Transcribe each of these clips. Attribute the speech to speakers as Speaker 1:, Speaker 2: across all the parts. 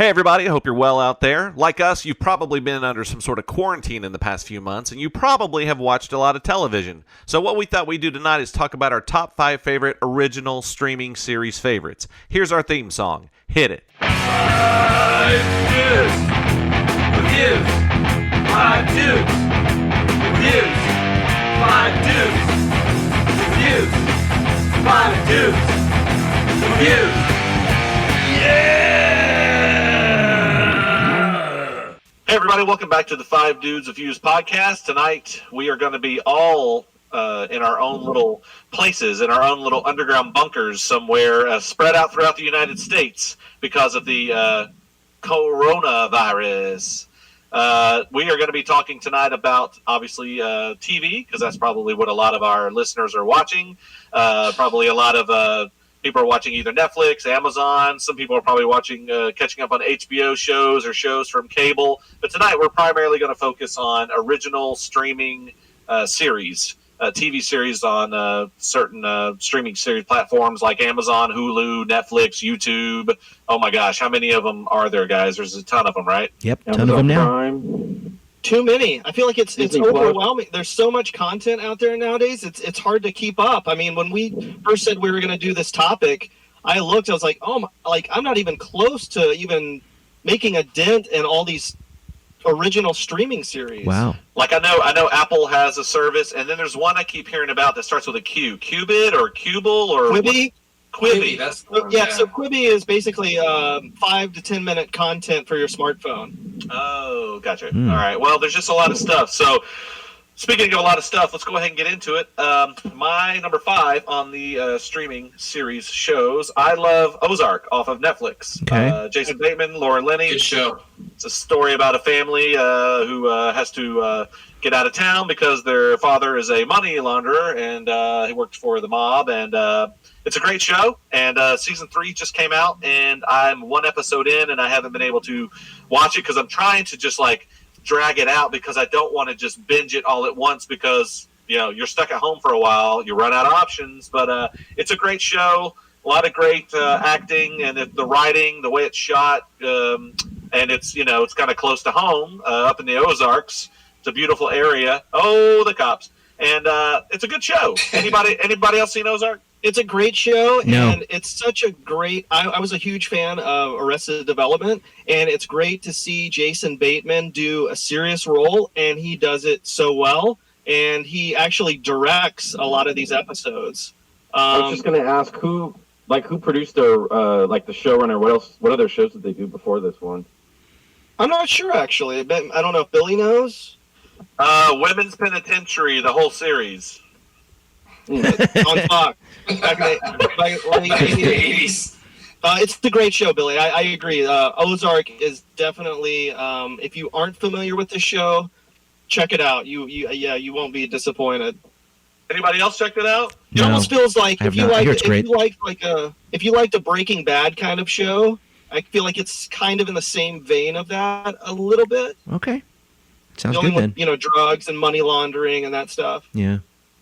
Speaker 1: Hey everybody, I hope you're well out there. Like us, you've probably been under some sort of quarantine in the past few months, and you probably have watched a lot of television. So what we thought we'd do tonight is talk about our top 5 favorite original streaming series favorites. Here's our theme song. Hit it.
Speaker 2: 5 dudes. Reviews. 5 dudes. Reviews. 5 dudes. Reviews. 5 dudes. Reviews. Yeah!
Speaker 1: Hey everybody, welcome back to the 5 Dudes of Views podcast. Tonight we are going to be all in our own little places, in our own little underground bunkers somewhere spread out throughout the United States because of the coronavirus. We are going to be talking tonight about, obviously, TV, because that's probably what a lot of our listeners are watching. Probably a lot of people are watching either Netflix, Amazon. Some people are probably watching, catching up on HBO shows or shows from cable. But tonight we're primarily going to focus on original streaming series, TV series on certain streaming series platforms like Amazon, Hulu, Netflix, YouTube. Oh my gosh, how many of them are there, guys? There's a ton of them, right?
Speaker 3: Yep, ton of them now.
Speaker 4: Prime.
Speaker 5: Too many. I feel like it's
Speaker 4: Disney Plus.
Speaker 5: overwhelming. There's so much content out there nowadays. It's hard to keep up. I mean, when we first said we were going to do this topic, I looked. I was like, I'm not even close to even making a dent in all these original streaming series.
Speaker 3: Wow.
Speaker 1: Like I know Apple has a service, and then there's one I keep hearing about that starts with a Q, Qubit or Qubel or
Speaker 5: Quibi.
Speaker 1: Quibi.
Speaker 2: That's the
Speaker 5: So,
Speaker 2: one,
Speaker 5: yeah, so Quibi is basically 5 to 10 minute content for your smartphone.
Speaker 1: Oh, gotcha. All right. Well, there's just a lot of stuff. So, speaking of a lot of stuff, let's go ahead and get into it. My number 5 on the streaming series shows, I love Ozark off of Netflix.
Speaker 3: Okay.
Speaker 1: Jason Bateman, Laura Linney.
Speaker 2: good show.
Speaker 1: It's a story about a family who has to get out of town because their father is a money launderer and he worked for the mob. And it's a great show. And season 3 just came out, and I'm 1 episode in, and I haven't been able to watch it because I'm trying to just like drag it out because I don't want to just binge it all at once because you're stuck at home for a while, you run out of options. But it's a great show, a lot of great acting, and the writing, the way it's shot, and it's it's kind of close to home up in the Ozarks. It's a beautiful area. Oh, the cops. And it's a good show. Anybody else seen Ozark?
Speaker 5: It's a great show,
Speaker 3: No.
Speaker 5: and it's such a great. I was a huge fan of Arrested Development, and it's great to see Jason Bateman do a serious role, and he does it so well. And he actually directs a lot of these episodes.
Speaker 4: I was just going to ask who produced their the showrunner. What other shows did they do before this one?
Speaker 5: I'm not sure actually. But I don't know if Billy knows.
Speaker 1: Women's Penitentiary, the whole series.
Speaker 5: On Fox. Back in the 80s. It's a great show, Billy. I agree. Ozark is definitely. If you aren't familiar with the show, check it out. You won't be disappointed.
Speaker 1: Anybody else checked it out?
Speaker 5: It almost feels like
Speaker 3: I have
Speaker 5: if you
Speaker 3: not. I
Speaker 5: like
Speaker 3: hear it's great.
Speaker 5: if you liked a Breaking Bad kind of show, I feel like it's kind of in the same vein of that a little bit.
Speaker 3: Okay. Sounds
Speaker 5: Dealing
Speaker 3: good then.
Speaker 5: with drugs and money laundering and that stuff.
Speaker 3: Yeah.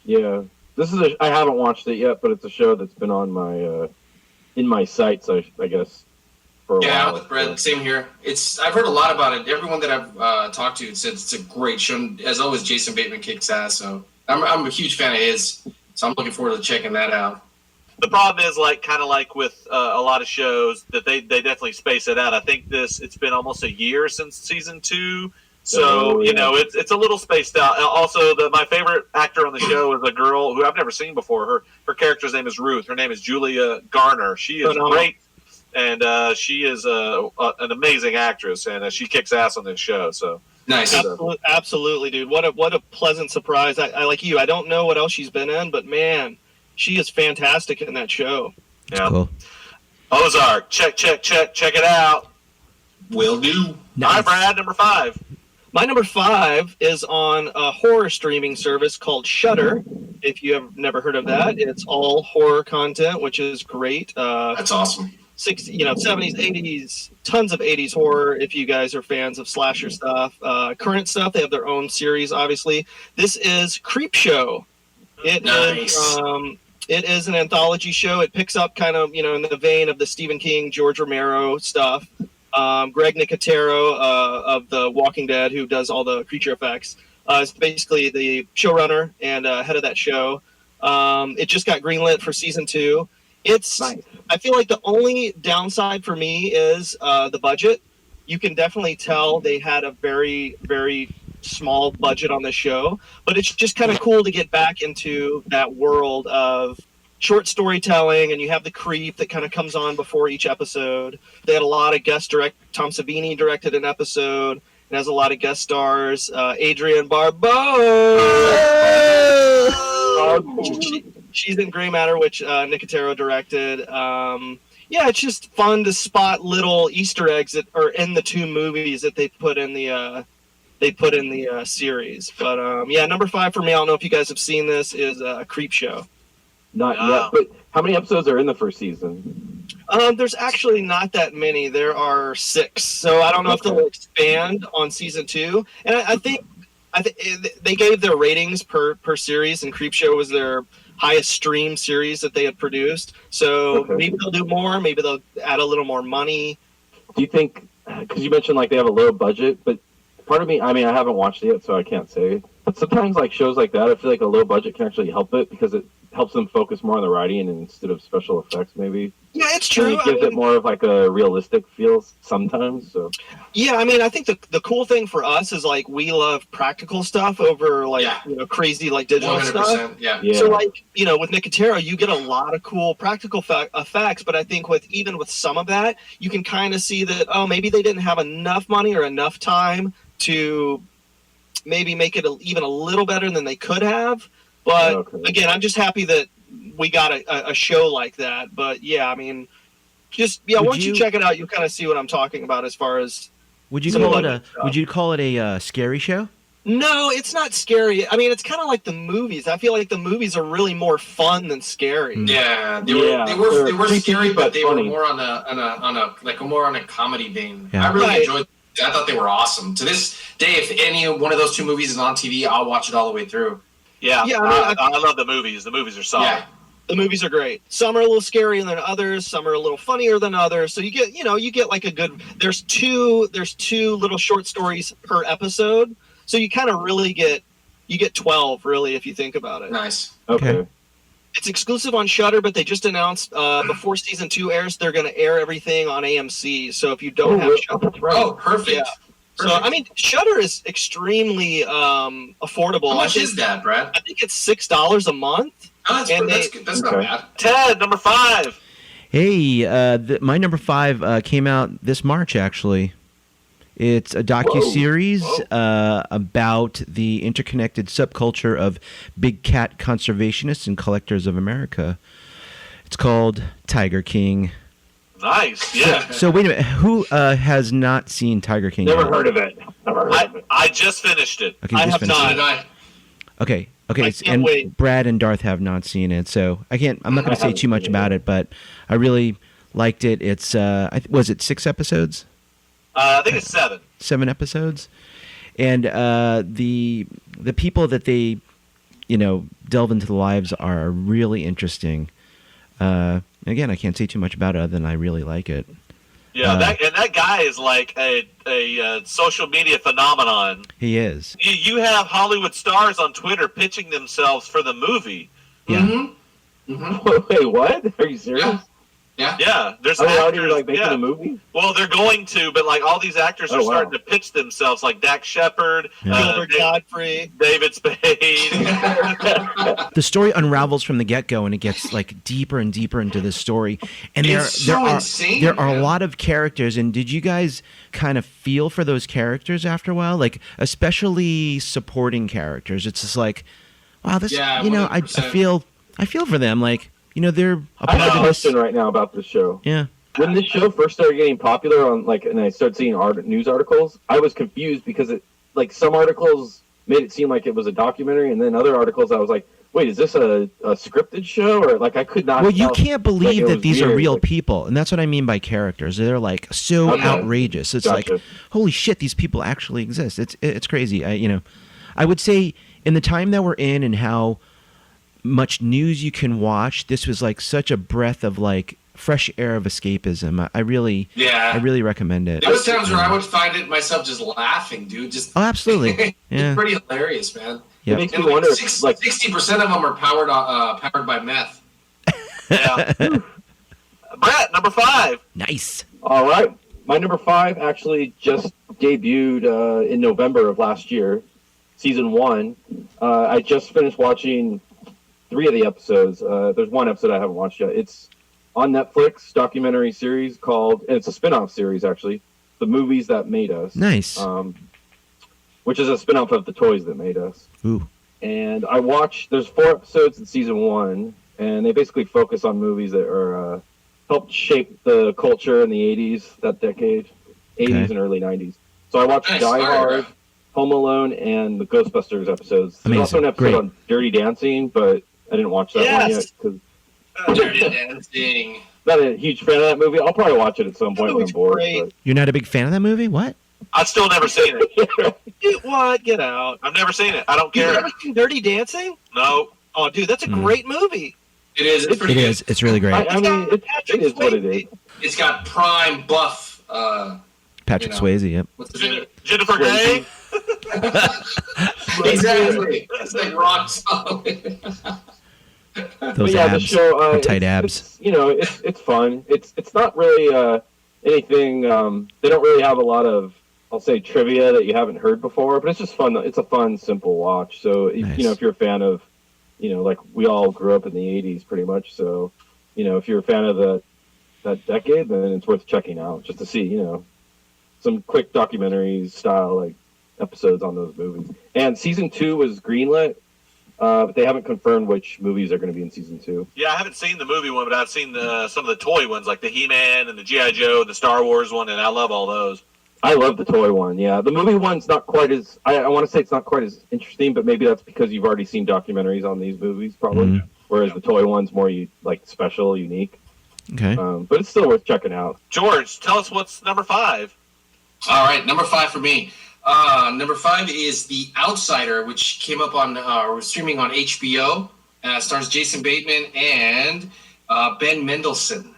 Speaker 4: Yeah, I haven't watched it yet, but it's a show that's been on my in my sights. I guess for a
Speaker 2: Yeah,
Speaker 4: while.
Speaker 2: with Brett, same here. I've heard a lot about it. Everyone that I've talked to said it's a great show. As always, Jason Bateman kicks ass, so I'm a huge fan of his. So I'm looking forward to checking that out.
Speaker 1: The problem is, kind of like with a lot of shows, that they definitely space it out. I think it's been almost a year since season 2. So, it's a little spaced out. Also, my favorite actor on the show is a girl who I've never seen before. Her character's name is Ruth. Her name is Julia Garner. She is great, and she is an amazing actress, and she kicks ass on this show. So
Speaker 2: Nice.
Speaker 5: Absolutely, dude. What a pleasant surprise. I like you. I don't know what else she's been in, but man, she is fantastic in that show.
Speaker 1: yeah.
Speaker 3: Cool.
Speaker 1: Ozark, check it out.
Speaker 2: Will do.
Speaker 1: All right, Brad, number 5.
Speaker 5: My number 5 is on a horror streaming service called Shudder. If you have never heard of that, it's all horror content, which is great.
Speaker 2: That's awesome.
Speaker 5: 70s, 80s, tons of 80s horror. If you guys are fans of slasher stuff, current stuff, they have their own series. Obviously, this is Creepshow. It is an anthology show. It picks up kind of in the vein of the Stephen King, George Romero stuff. Greg Nicotero of The Walking Dead, who does all the creature effects, is basically the showrunner and head of that show. It just got greenlit for season 2. It's
Speaker 4: Nice.
Speaker 5: I feel like the only downside for me is the budget. You can definitely tell they had a very, very small budget on the show, but it's just kind of cool to get back into that world of short storytelling, and you have the creep that kind of comes on before each episode. They had a lot of guest direct. Tom Savini directed an episode and has a lot of guest stars. Adrienne Barbeau. She's in Gray Matter, which Nicotero directed. Yeah, it's just fun to spot little Easter eggs that are in the 2 movies that they put in the series. But yeah, number 5 for me. I don't know if you guys have seen this. Is Creep Show.
Speaker 4: Not
Speaker 1: Wow.
Speaker 4: yet, but how many episodes are in the first season?
Speaker 5: There's actually not that many. There are 6, so I don't know if they'll expand on season 2. And I think they gave their ratings per series, and Creepshow was their highest stream series that they had produced. So
Speaker 4: Okay.
Speaker 5: maybe they'll do more. Maybe they'll add a little more money.
Speaker 4: Do you think, because you mentioned like they have a low budget, but part of me, I mean, I haven't watched it yet, so I can't say. But sometimes like shows like that, I feel like a low budget can actually help it because it helps them focus more on the writing and instead of special effects, maybe.
Speaker 5: Yeah, it's
Speaker 4: And
Speaker 5: true.
Speaker 4: it gives it more of like a realistic feel sometimes. So
Speaker 5: Yeah, I mean, I think the cool thing for us is like we love practical stuff over like
Speaker 2: Yeah.
Speaker 5: crazy like digital stuff.
Speaker 2: 100%. Yeah.
Speaker 4: yeah,
Speaker 5: So like with Nicotero, you get a lot of cool practical effects, but I think with some of that, you can kind of see that maybe they didn't have enough money or enough time to maybe make it even a little better than they could have. But
Speaker 4: Okay.
Speaker 5: again, I'm just happy that we got a show like that. But yeah, I mean, once you check it out, you'll kind of see what I'm talking about as far as.
Speaker 3: Would you
Speaker 5: Some
Speaker 3: call
Speaker 5: of
Speaker 3: it
Speaker 5: that
Speaker 3: a
Speaker 5: stuff.
Speaker 3: Would you call it a scary show?
Speaker 5: No, it's not scary. I mean, it's kind of like the movies. I feel like the movies are really more fun than scary.
Speaker 2: Yeah, they
Speaker 4: Yeah,
Speaker 2: were
Speaker 4: they're
Speaker 2: scary,
Speaker 4: creepy,
Speaker 2: but
Speaker 4: but
Speaker 2: they were
Speaker 4: funny.
Speaker 2: more on a comedy vein.
Speaker 3: Yeah.
Speaker 2: I really
Speaker 5: Right.
Speaker 2: enjoyed. I thought they were awesome. To this day, if any one of those 2 movies is on TV, I'll watch it all the way through.
Speaker 1: Yeah,
Speaker 5: Yeah, I mean,
Speaker 1: I love the movies. The movies are solid.
Speaker 2: Yeah,
Speaker 5: The movies are great. Some are a little scarier than others. Some are a little funnier than others. So you get like a good. There's two little short stories per episode. So you kind of really get 12 really if you think about it.
Speaker 2: nice.
Speaker 4: okay.
Speaker 3: Okay.
Speaker 5: It's exclusive on Shudder, but they just announced before season 2 airs, they're going to air everything on AMC. So if you don't have Shudder,
Speaker 4: that's right.
Speaker 2: Oh, perfect.
Speaker 5: Yeah. so I mean, Shudder is extremely affordable.
Speaker 2: How much
Speaker 5: I think,
Speaker 2: is that, Brad?
Speaker 5: I think it's $6 a month.
Speaker 2: Oh, that's
Speaker 5: And
Speaker 2: that's good. That's not
Speaker 4: Okay.
Speaker 2: bad.
Speaker 1: Ted, number 5.
Speaker 3: Hey, my number 5 came out this March. Actually, it's a docuseries about the interconnected subculture of big cat conservationists and collectors of America. It's called Tiger King.
Speaker 1: Nice. Yeah.
Speaker 3: So wait a minute, who has not seen Tiger King?
Speaker 4: Never
Speaker 3: yet?
Speaker 4: heard of it. Never heard of it.
Speaker 1: I just finished it.
Speaker 3: Okay, you
Speaker 5: I
Speaker 3: just
Speaker 5: have
Speaker 3: finished
Speaker 2: So
Speaker 5: not.
Speaker 3: it.
Speaker 2: did I.
Speaker 3: Okay,
Speaker 5: I
Speaker 3: it's-
Speaker 5: can't
Speaker 3: and
Speaker 5: wait.
Speaker 3: Brad and Darth have not seen it, so I'm not going to say too much about it, but I really liked it. It's was it 6 episodes?
Speaker 1: I think it's 7.
Speaker 3: 7 episodes, and the people that they delve into the lives are really interesting. Again, I can't say too much about it other than I really like it.
Speaker 1: Yeah, that guy is like a social media phenomenon.
Speaker 3: He is.
Speaker 1: You have Hollywood stars on Twitter pitching themselves for the movie.
Speaker 3: Yeah.
Speaker 2: Mm-hmm. Mm-hmm.
Speaker 4: Wait, what? Are you serious?
Speaker 2: Yeah. Yeah.
Speaker 1: Yeah, there's
Speaker 4: Are they already
Speaker 1: actors.
Speaker 4: like making
Speaker 1: Yeah.
Speaker 4: a movie?
Speaker 1: Well, they're going to, but like all these actors are
Speaker 4: Oh, wow.
Speaker 1: starting to pitch themselves, like Dak Shepard,
Speaker 3: Yeah.
Speaker 5: Gilbert Godfrey.
Speaker 1: David Spade.
Speaker 3: The story unravels from the get-go, and it gets like deeper and deeper into the story. And
Speaker 2: It's so
Speaker 3: there
Speaker 2: insane,
Speaker 3: are a
Speaker 2: man.
Speaker 3: lot of characters. And did you guys kind of feel for those characters after a while? Like especially supporting characters. It's just like, wow, this.
Speaker 2: Yeah,
Speaker 3: I
Speaker 2: 100%.
Speaker 3: I feel for them. Like they're a
Speaker 4: I
Speaker 3: part
Speaker 4: have a
Speaker 3: of this.
Speaker 4: question right now about this show.
Speaker 3: Yeah.
Speaker 4: When this show first started getting popular and I started seeing news articles, I was confused because some articles made it seem like it was a documentary, and then other articles I was like, wait, is this a scripted show? Or I could not.
Speaker 3: Well, you
Speaker 4: tell.
Speaker 3: can't believe
Speaker 4: it
Speaker 3: that
Speaker 4: was
Speaker 3: these are
Speaker 4: weird,
Speaker 3: real
Speaker 4: like-
Speaker 3: people, and that's what I mean by characters. They're like so
Speaker 4: Okay.
Speaker 3: outrageous. It's like,
Speaker 4: Gotcha.
Speaker 3: holy shit, these people actually exist. It's crazy. I would say in the time that we're in and how much news you can watch, this was like such a breath of like fresh air of escapism. I really recommend it.
Speaker 2: There was times where I would find it myself just laughing, dude. Just
Speaker 3: Oh, absolutely. Yeah.
Speaker 2: it's pretty hilarious, man.
Speaker 3: Yep.
Speaker 4: It makes me
Speaker 2: And
Speaker 4: wonder,
Speaker 2: like
Speaker 4: if, like,
Speaker 2: 60% of them are powered by meth.
Speaker 1: Yeah. Brett, number 5.
Speaker 3: Nice.
Speaker 4: all right. My number 5 actually just debuted in November of last year, season 1. I just finished watching 3 of the episodes. There's one episode I haven't watched yet. It's on Netflix, documentary series called, and it's a spin-off series actually, The Movies That Made Us.
Speaker 3: Nice.
Speaker 4: Which is a spin-off of The Toys That Made Us.
Speaker 3: Ooh.
Speaker 4: And I watched, there's 4 episodes in season 1, and they basically focus on movies that are helped shape the culture in the 80s, that decade, 80s
Speaker 3: Okay.
Speaker 4: and early 90s. So I watched
Speaker 2: Nice.
Speaker 4: Die
Speaker 2: All
Speaker 4: Hard,
Speaker 2: right.
Speaker 4: Home Alone, and the Ghostbusters episodes. There's also
Speaker 3: Amazing.
Speaker 4: an episode
Speaker 3: Great.
Speaker 4: on Dirty Dancing, but I didn't watch that one yet
Speaker 5: Yes.
Speaker 4: because
Speaker 2: Dirty Dancing.
Speaker 4: not a huge fan of that movie. I'll probably watch it at some point when I'm
Speaker 5: movie's
Speaker 4: bored.
Speaker 5: great.
Speaker 3: You're not a big fan of that movie? What?
Speaker 1: I've still never seen it.
Speaker 5: What? Get out.
Speaker 1: I've never seen it. I don't
Speaker 5: You
Speaker 1: care.
Speaker 5: never seen Dirty Dancing?
Speaker 1: No.
Speaker 5: Oh, dude, that's a
Speaker 3: Mm.
Speaker 5: great movie.
Speaker 2: It is. It's pretty
Speaker 3: It is. It's really great.
Speaker 4: I mean, it is what it is.
Speaker 2: good. It's got prime buff.
Speaker 3: Patrick
Speaker 2: you know.
Speaker 3: Swayze, yep.
Speaker 2: What's his name?
Speaker 1: Jennifer Grey.
Speaker 2: Exactly. It's like rock solid.
Speaker 3: Those
Speaker 4: But yeah, the
Speaker 3: abs.
Speaker 4: show,
Speaker 3: are tight
Speaker 4: it's-
Speaker 3: abs.
Speaker 4: It's, you know, it's fun. It's not really anything. They don't really have a lot of, I'll say, trivia that you haven't heard before. But it's just fun. It's a fun, simple watch. So
Speaker 3: Nice.
Speaker 4: you know, if you're a fan of, you know, like we all grew up in the '80s, pretty much. So you know, if you're a fan of that decade, then it's worth checking out just to see, you know, some quick documentary style like episodes on those movies. And season 2 was greenlit. But they haven't confirmed which movies are going to be in season 2.
Speaker 1: Yeah, I haven't seen the movie one, but I've seen some of the toy ones, like the He-Man and the G.I. Joe, the Star Wars one, and I love all those.
Speaker 4: I love the toy one. Yeah, the movie one's not quite as. I want to say it's not quite as interesting, but maybe that's because you've already seen documentaries on these movies, probably.
Speaker 3: Mhm.
Speaker 4: Whereas the toy one's more like special, unique.
Speaker 3: Okay.
Speaker 4: But it's still worth checking out.
Speaker 1: George, tell us what's number 5.
Speaker 2: All right, number 5 for me. Number 5 is The Outsider, which came up on streaming on HBO. Stars Jason Bateman and Ben Mendelsohn.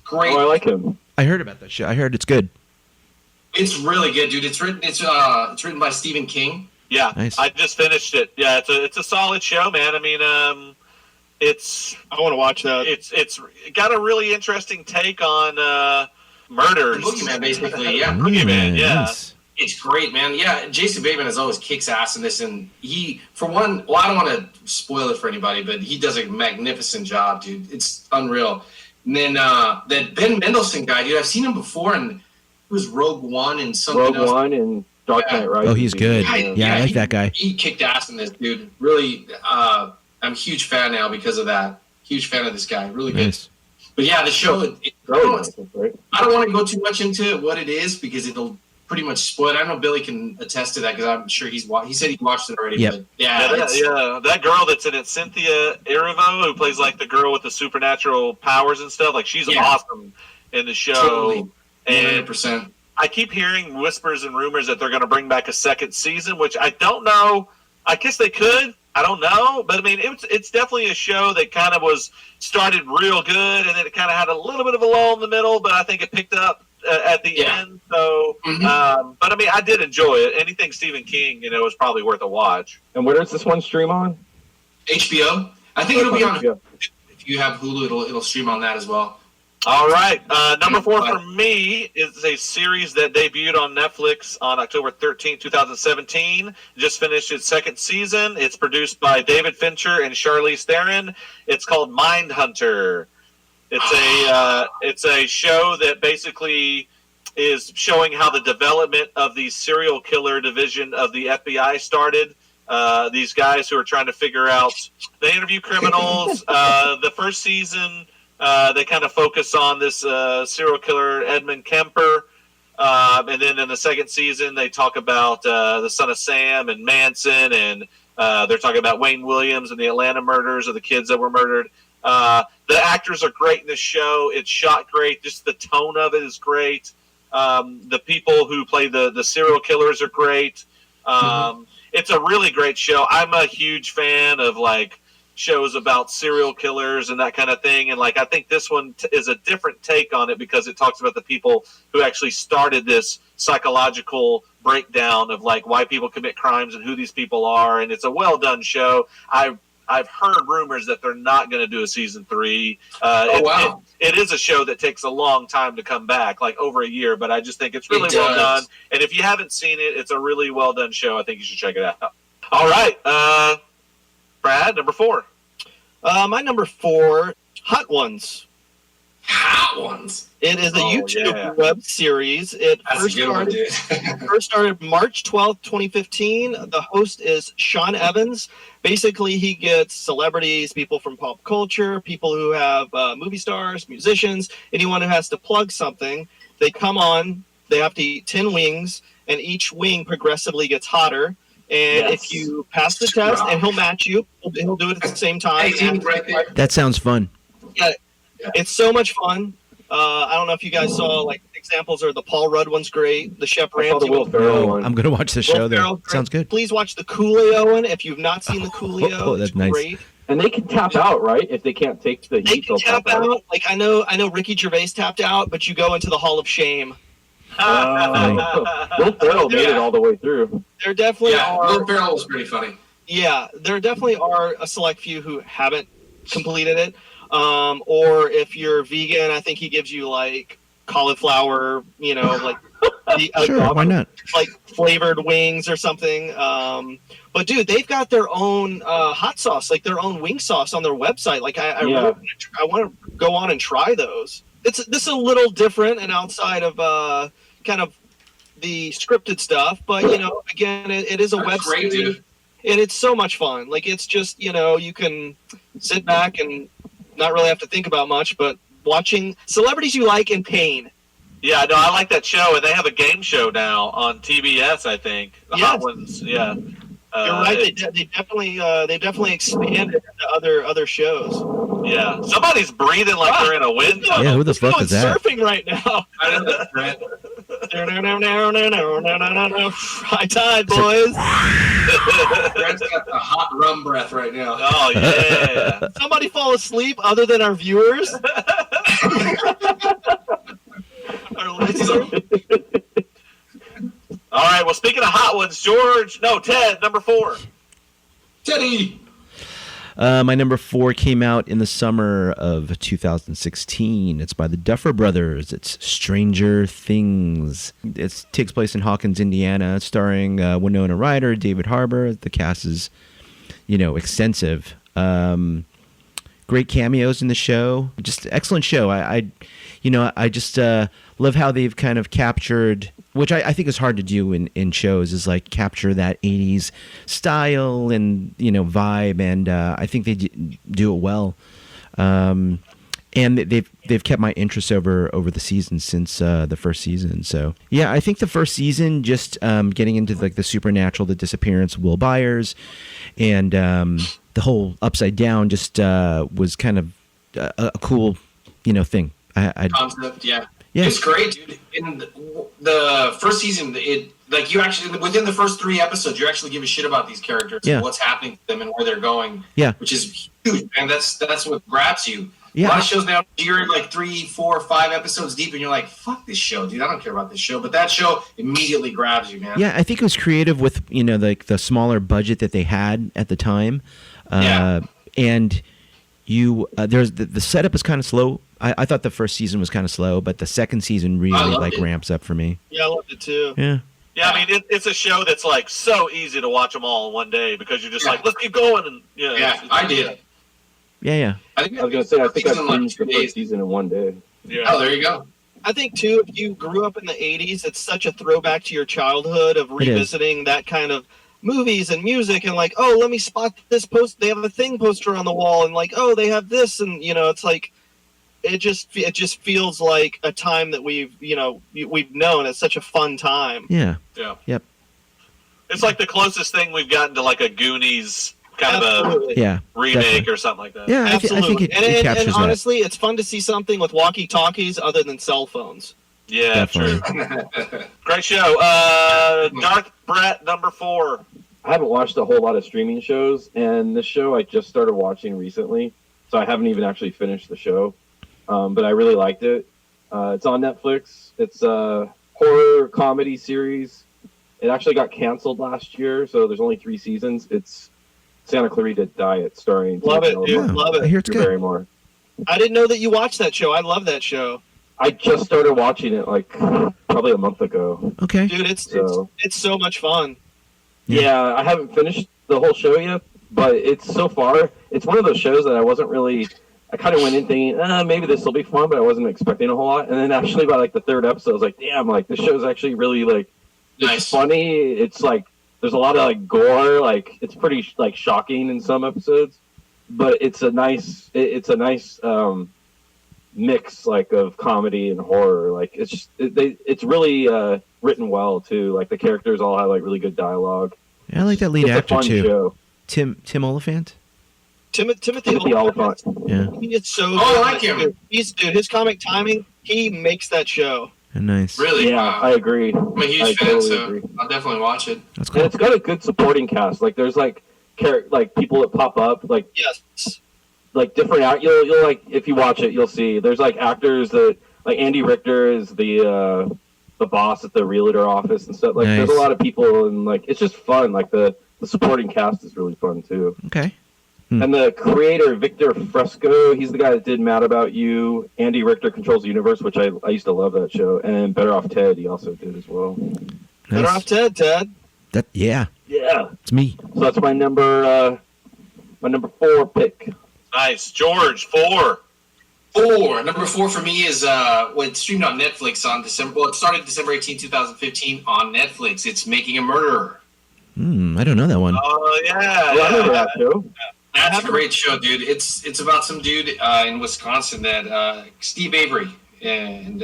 Speaker 2: Great.
Speaker 4: Oh, I like him.
Speaker 3: I heard about that show. I heard it's good.
Speaker 2: It's really good, dude. It's written by Stephen King.
Speaker 1: Yeah,
Speaker 3: Nice.
Speaker 1: I just finished it. Yeah, it's a solid show, man. I mean, it's
Speaker 5: I want to watch that.
Speaker 1: it's got a really interesting take on murders.
Speaker 2: Boogeyman, basically. Yeah.
Speaker 1: Boogeyman, yeah.
Speaker 3: Nice.
Speaker 2: It's great, man. Yeah, Jason Bateman is always kicks ass in this, and he, for one, well, I don't want to spoil it for anybody, but he does a magnificent job, dude. It's unreal. And then that Ben Mendelsohn guy, dude, I've seen him before, and it was Rogue One and something
Speaker 4: Rogue
Speaker 2: else.
Speaker 4: One and Dark Knight Rises.
Speaker 3: Oh, he's good. Yeah, I like that guy.
Speaker 2: He kicked ass in this, dude. Really, I'm a huge fan now because of that. Huge fan of this guy. Really good.
Speaker 3: Nice.
Speaker 2: But yeah, the show.
Speaker 4: Really nice, right?
Speaker 2: I don't want to go too much into what it is because it'll pretty much spoil it. I know Billy can attest to that because I'm sure he said he watched it already.
Speaker 3: Yep.
Speaker 2: But yeah,
Speaker 1: That girl that's in it, Cynthia Erivo, who plays like the girl with the supernatural powers and stuff. Like she's
Speaker 2: Yeah.
Speaker 1: awesome in the show.
Speaker 2: Totally.
Speaker 1: And
Speaker 2: 100%.
Speaker 1: I keep hearing whispers and rumors that they're going to bring back a second season, which I don't know. I guess they could. I don't know, but I mean, it's definitely a show that kind of was started real good, and then it kind of had a little bit of a lull in the middle, but I think it picked up at the
Speaker 2: Yeah.
Speaker 1: end. So,
Speaker 2: Mhm.
Speaker 1: but I mean, I did enjoy it. Anything Stephen King, is probably worth a watch.
Speaker 4: And where does this one stream on?
Speaker 2: HBO. I think it'll be on.
Speaker 4: Yeah.
Speaker 2: If you have Hulu, it'll stream on that as well.
Speaker 1: All right. Number 4 for me is a series that debuted on Netflix on October 13th, 2017. Just finished its 2nd season. It's produced by David Fincher and Charlize Theron. It's called Mindhunter. It's a show that basically is showing how the development of the serial killer division of the FBI started. These guys who are trying to figure out, they interview criminals. The first season, they kind of focus on this serial killer, Edmund Kemper. And then in the 2nd season, they talk about the son of Sam and Manson. And they're talking about Wayne Williams and the Atlanta murders of the kids that were murdered. The actors are great in this show. It's shot great. Just the tone of it is great. The people who play the serial killers are great. It's a really great show. I'm a huge fan of like shows about serial killers and that kind of thing. And like, I think this one is a different take on it because it talks about the people who actually started this psychological breakdown of like why people commit crimes and who these people are. And it's a well done show. I've heard rumors that they're not going to do a season 3.
Speaker 2: Wow.
Speaker 1: It is a show that takes a long time to come back, like over a year, but I just think it's really well done. And if you haven't seen it, it's a really well done show. I think you should check it out. All right. Brad, number 4.
Speaker 5: My number 4, Hot Ones.
Speaker 2: Hot Ones.
Speaker 5: It is a YouTube web series. It first started March 12th, 2015. The host is Sean Evans. Basically, he gets celebrities, people from pop culture, people who have movie stars, musicians, anyone who has to plug something. They come on, they have to eat 10 wings, and each wing progressively gets hotter. And if you pass the test, and he'll match you, he'll do it at the same time.
Speaker 3: That sounds fun.
Speaker 5: Yeah, it's so much fun. I don't know if you guys saw like examples, or the Paul Rudd one's great. The Shep
Speaker 4: I saw the
Speaker 5: Ramsey
Speaker 4: Will
Speaker 5: one.
Speaker 4: Ferrell one.
Speaker 3: I'm going to watch the show, though. Sounds good.
Speaker 5: Please watch the Coolio one if you've not seen the Coolio.
Speaker 3: Oh, that's
Speaker 5: it's
Speaker 3: nice.
Speaker 5: great.
Speaker 4: And they can tap out, right? If they can't take the
Speaker 5: They
Speaker 4: heat,
Speaker 5: can
Speaker 4: they'll
Speaker 5: tap out. Like I know Ricky Gervais tapped out, but you go into the Hall of Shame.
Speaker 4: Will Ferrell made it all the way through.
Speaker 5: There definitely are.
Speaker 2: Will Ferrell was pretty funny.
Speaker 5: Yeah, there definitely are a select few who haven't completed it. Or if you're vegan, I think he gives you like cauliflower, like
Speaker 3: Sure, why not?
Speaker 5: like flavored wings or something. But dude, they've got their own hot sauce, like their own wing sauce on their website. Like I want to go on and try those. This is a little different and outside of kind of the scripted stuff, but again, it is a web series,
Speaker 2: dude.
Speaker 5: and it's so much fun. Like it's just you can sit back and not really have to think about much, but watching celebrities you like in pain.
Speaker 1: Yeah, no, I like that show, and they have a game show now on TBS. I think the Hot Ones. Yeah,
Speaker 5: you're right. They definitely expanded into other shows.
Speaker 1: Yeah, somebody's breathing like they're in a wind tunnel.
Speaker 3: Yeah, who the fuck is that?
Speaker 5: Surfing right now.
Speaker 2: I know that, Brett.
Speaker 5: High tide, boys.
Speaker 2: Brett's got the hot rum breath right now.
Speaker 1: Oh yeah.
Speaker 5: Somebody fall asleep other than our viewers. Our listeners.
Speaker 1: All right. Well, speaking of hot ones, Ted, number 4.
Speaker 2: Teddy.
Speaker 3: My number 4 came out in the summer of 2016. It's by the Duffer Brothers. It's Stranger Things. It takes place in Hawkins, Indiana, starring Winona Ryder, David Harbour. The cast is, extensive. Great cameos in the show. Just excellent show. I just love how they've kind of captured, which I think is hard to do in shows, is like capture that 80s style and vibe, and I think they do it well. And they've kept my interest over the season since the first season. So yeah, I think the first season, just getting into like the supernatural, the disappearance of Will Byers, and the whole Upside Down just was kind of a cool thing.
Speaker 2: Concept, yeah. It's great, dude. In the first season, you actually, within the first 3 episodes, you actually give a shit about these characters and what's happening to them and where they're going.
Speaker 3: Yeah,
Speaker 2: which is huge, man. That's what grabs you.
Speaker 3: Yeah.
Speaker 2: A lot of shows now, you're like 3, 4, 5 episodes deep, and you're like, "Fuck this show, dude. I don't care about this show." But that show immediately grabs you, man.
Speaker 3: Yeah, I think it was creative with like the smaller budget that they had at the time. And there's the setup is kind of slow. I thought the first season was kind of slow, but the second season really ramps up for me.
Speaker 5: Yeah, I loved it too.
Speaker 3: Yeah.
Speaker 1: Yeah, I mean, it's a show that's like so easy to watch them all in one day because you're just like, let's keep going. And
Speaker 2: I did.
Speaker 3: Yeah.
Speaker 4: I was gonna say, I think I finished the first season in one day.
Speaker 1: Yeah.
Speaker 2: Oh, there you go.
Speaker 5: I think too, if you grew up in the 80s, it's such a throwback to your childhood of revisiting that kind of movies and music, and like, oh, let me spot this post. They have a Thing poster on the wall, and like, oh, they have this, and it's like, it just feels like a time that we've known. It's such a fun time.
Speaker 3: Yeah.
Speaker 1: Yep. It's like the closest thing we've gotten to like a Goonies kind of a remake
Speaker 3: definitely.
Speaker 1: or something like that.
Speaker 3: Yeah, I think it captures
Speaker 5: and honestly, it's fun to see something with walkie-talkies other than cell phones.
Speaker 1: Yeah,
Speaker 3: Definitely.
Speaker 1: true. Great show. Darth Brett, number 4.
Speaker 4: I haven't watched a whole lot of streaming shows, and this show I just started watching recently, so I haven't even actually finished the show. But I really liked it. It's on Netflix. It's a horror comedy series. It actually got canceled last year, so there's only 3 seasons. It's Santa Clarita Diet, starring
Speaker 5: Love it,
Speaker 4: Timothy
Speaker 5: dude.
Speaker 4: Olyphant,
Speaker 5: Love
Speaker 3: I
Speaker 5: it.
Speaker 3: hear it's
Speaker 4: Drew
Speaker 3: good.
Speaker 4: Barrymore.
Speaker 5: I didn't know that you watched that show. I love that show,
Speaker 4: I just started watching it like probably a month ago.
Speaker 3: Okay.
Speaker 5: dude. It's
Speaker 4: So
Speaker 5: it's so much fun.
Speaker 4: yeah, I haven't finished the whole show yet, but it's so far. It's one of those shows that I wasn't really. I kind of went in thinking, maybe this will be fun, but I wasn't expecting a whole lot. And then actually by like the 3rd episode, I was like, damn, like this show's actually really like it's
Speaker 2: Nice.
Speaker 4: funny. It's like there's a lot of like gore. Like it's pretty like shocking in some episodes, but it's a nice mix like of comedy and horror. Like it's really written well too. Like the characters all have like really good dialogue.
Speaker 3: Yeah, I like that lead
Speaker 4: It's a
Speaker 3: actor
Speaker 4: fun
Speaker 3: too.
Speaker 4: show.
Speaker 3: Tim Oliphant.
Speaker 5: Timothy
Speaker 4: Timothy Olyphant.
Speaker 3: Yeah.
Speaker 5: He is so.
Speaker 2: Oh, I
Speaker 5: good.
Speaker 2: like him.
Speaker 5: Dude. His comic timing. He makes that show.
Speaker 3: Nice.
Speaker 2: Really?
Speaker 4: Yeah,
Speaker 2: Wow.
Speaker 4: I agree.
Speaker 2: I'm a huge
Speaker 4: I
Speaker 2: fan,
Speaker 4: totally
Speaker 2: so
Speaker 4: agree.
Speaker 2: I'll definitely watch it.
Speaker 3: That's
Speaker 4: And
Speaker 3: cool.
Speaker 4: it's got a good supporting cast. Like there's like like people that pop up like
Speaker 5: Yes.
Speaker 4: different out. You'll like if you watch it, you'll see there's like actors that like Andy Richter is the boss at the realtor office and stuff. Like there's a
Speaker 3: Nice.
Speaker 4: lot of people and like it's just fun. Like the supporting cast is really fun too.
Speaker 3: Okay.
Speaker 4: And the creator Victor Fresco, he's the guy that did Mad About You. Andy Richter controls the universe, which I used to love that show. And Better Off Ted, he also did as well.
Speaker 5: Better
Speaker 3: Nice.
Speaker 5: off Ted.
Speaker 3: That yeah,
Speaker 4: Yeah,
Speaker 3: it's me.
Speaker 4: so that's my number 4 pick.
Speaker 1: Nice, George. 4.
Speaker 2: Number 4 for me is what streamed on Netflix on December. Well, it started December 18, 2015 on Netflix. It's Making a Murderer.
Speaker 3: I don't know that one.
Speaker 1: Oh yeah,
Speaker 4: Oh, I remember that show.
Speaker 2: That's a great show, dude. It's about some dude in Wisconsin that Steve Avery, and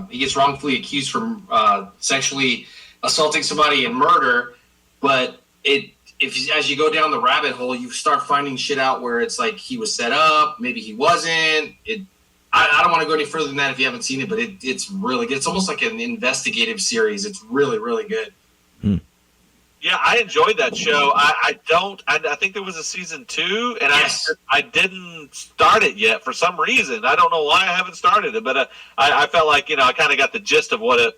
Speaker 2: he gets wrongfully accused from sexually assaulting somebody and murder. But as you go down the rabbit hole, you start finding shit out where it's like he was set up, maybe he wasn't. I don't want to go any further than that if you haven't seen it, but it's really good. It's almost like an investigative series. It's really, really good.
Speaker 1: Yeah, I enjoyed that show. I think there was a season 2, and
Speaker 2: Yes.
Speaker 1: I didn't start it yet for some reason. I don't know why I haven't started it, but I felt like I kind of got the gist of what it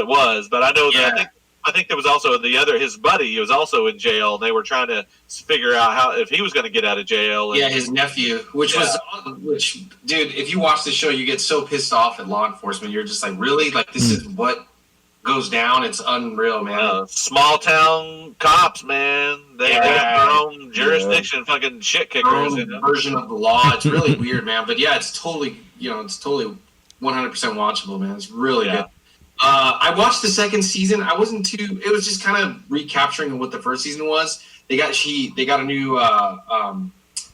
Speaker 1: was. But I know that I think there was also his buddy. He was also in jail, and they were trying to figure out if he was going to get out of jail. And,
Speaker 2: Yeah, his nephew, which, dude, if you watch the show, you get so pissed off at law enforcement. You're just like, really? Like, this is what goes down? It's unreal, man.
Speaker 1: small town cops, man. They have their own jurisdiction, fucking shit
Speaker 2: Their
Speaker 1: kickers.
Speaker 2: own version of the law. It's really weird, man. But yeah, it's totally 100% watchable, man. It's really good. I watched the second season. I wasn't too. It was just kind of recapturing what the first season was. They got a new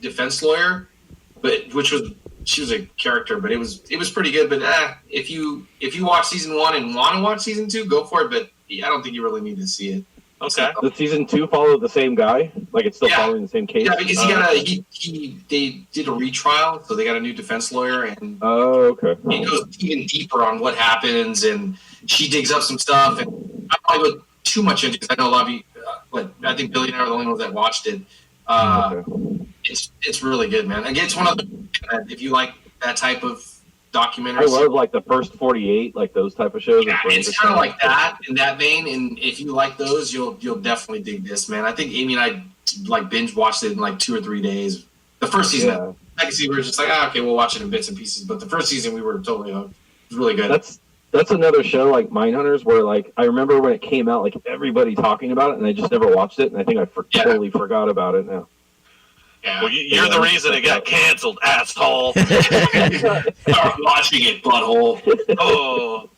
Speaker 2: defense lawyer, but she was a character, but it was pretty good. But if you watch season 1 and want to watch season 2, go for it. But I don't think you really need to see it.
Speaker 1: Okay.
Speaker 4: Does season 2 follow the same guy? Like it's still following the same case?
Speaker 2: Yeah, because they did a retrial, so they got a new defense lawyer, and
Speaker 4: Oh, okay.
Speaker 2: it goes even deeper on what happens, and she digs up some stuff. And I don't want to go too much into it because I know a lot of you, but I think Billy and I are the only ones that watched it.
Speaker 4: Okay.
Speaker 2: It's really good, man. Again, it's one of the if you like that type of documentaries.
Speaker 4: I love like the first 48, like those type of shows.
Speaker 2: Yeah, it's kind of like that in that vein, and if you like those, you'll definitely dig this, man. I think Amy and I like binge watched it in like 2 or 3 days. The first season,
Speaker 4: Yeah.
Speaker 2: second season, we were just like, okay, we'll watch it in bits and pieces. But the first season, we were totally hooked. It was really good.
Speaker 4: That's another show like Mindhunters where like I remember when it came out, like everybody talking about it, and I just never watched it, and I think I totally forgot about it now.
Speaker 2: Yeah.
Speaker 1: Well, you're the reason it got canceled, asshole.
Speaker 2: Start watching it, butthole.
Speaker 1: Oh.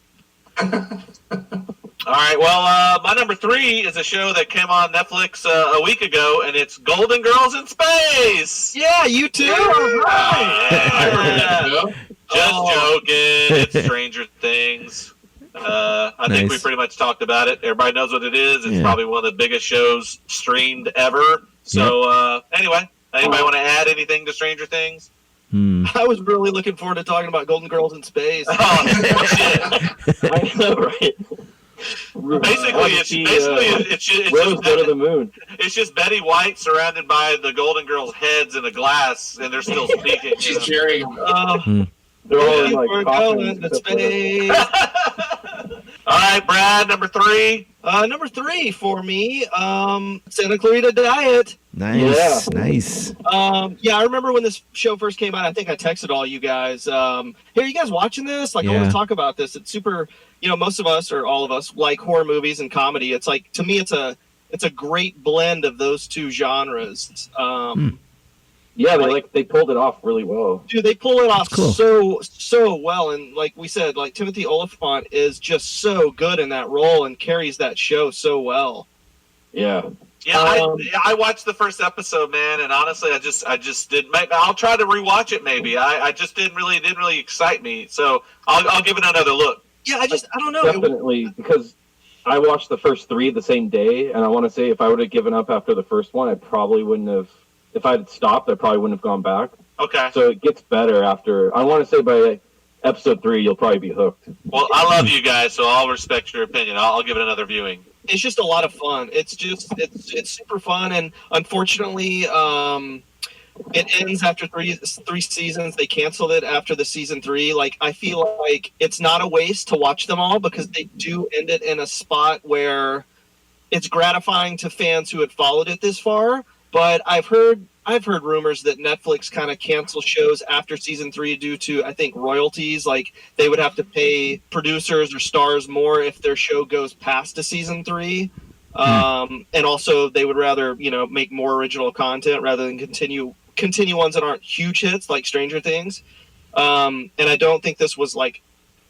Speaker 1: All right. Well, my number 3 is a show that came on Netflix a week ago, and it's Golden Girls in Space.
Speaker 5: Yeah, you too.
Speaker 2: I remember that show.
Speaker 1: Just joking. It's Stranger Things. I think we
Speaker 3: Nice.
Speaker 1: pretty much talked about it. Everybody knows what it is. It's
Speaker 3: Yeah.
Speaker 1: probably one of the biggest shows streamed ever. So anyway, anybody want to add anything to Stranger Things?
Speaker 5: I was really looking forward to talking about Golden Girls in Space.
Speaker 1: Oh, shit.
Speaker 4: I know, right?
Speaker 1: Basically, it's
Speaker 4: Rose
Speaker 1: just
Speaker 4: go to the moon.
Speaker 1: it's just Betty White surrounded by the Golden Girls' heads in a glass, and they're still speaking.
Speaker 2: She's carrying him.
Speaker 4: They're all in
Speaker 5: We're
Speaker 4: like
Speaker 5: going
Speaker 4: coffins.
Speaker 5: to space.
Speaker 1: All right, Brad, number 3.
Speaker 5: Number 3 for me, Santa Clarita Diet.
Speaker 3: Nice,
Speaker 4: Yeah.
Speaker 3: nice.
Speaker 5: Yeah, I remember when this show first came out. I think I texted all you guys. Hey, you guys watching this? Like, I want
Speaker 3: Yeah.
Speaker 5: to talk about this. It's super. Most of us or all of us like horror movies and comedy. It's like, to me, it's a great blend of those two genres.
Speaker 4: Yeah, they pulled it off really well.
Speaker 5: Dude, they pull it off
Speaker 3: Cool.
Speaker 5: so well, and like we said, like Timothy Oliphant is just so good in that role and carries that show so well.
Speaker 4: Yeah.
Speaker 1: Yeah, I watched the first episode, man, and honestly, I just didn't. I'll try to rewatch it. Maybe I just didn't really excite me. So I'll give it another look.
Speaker 5: Yeah, I don't know.
Speaker 4: Definitely, because I watched the first 3 the same day, and I want to say if I would have given up after the first one, I probably wouldn't have. If I had stopped, I probably wouldn't have gone back.
Speaker 1: Okay.
Speaker 4: So it gets better after. I want to say by episode 3, you'll probably be hooked.
Speaker 1: Well, I love you guys, so I'll respect your opinion. I'll give it another viewing.
Speaker 5: It's just a lot of fun. It's super fun, and unfortunately, it ends after three seasons. They canceled it after the season 3. Like, I feel like it's not a waste to watch them all because they do end it in a spot where it's gratifying to fans who had followed it this far. But I've heard rumors that Netflix kind of cancels shows after season 3 due to, I think, royalties. Like, they would have to pay producers or stars more if their show goes past to season 3. And also they would rather, make more original content rather than continue ones that aren't huge hits like Stranger Things. And I don't think this was like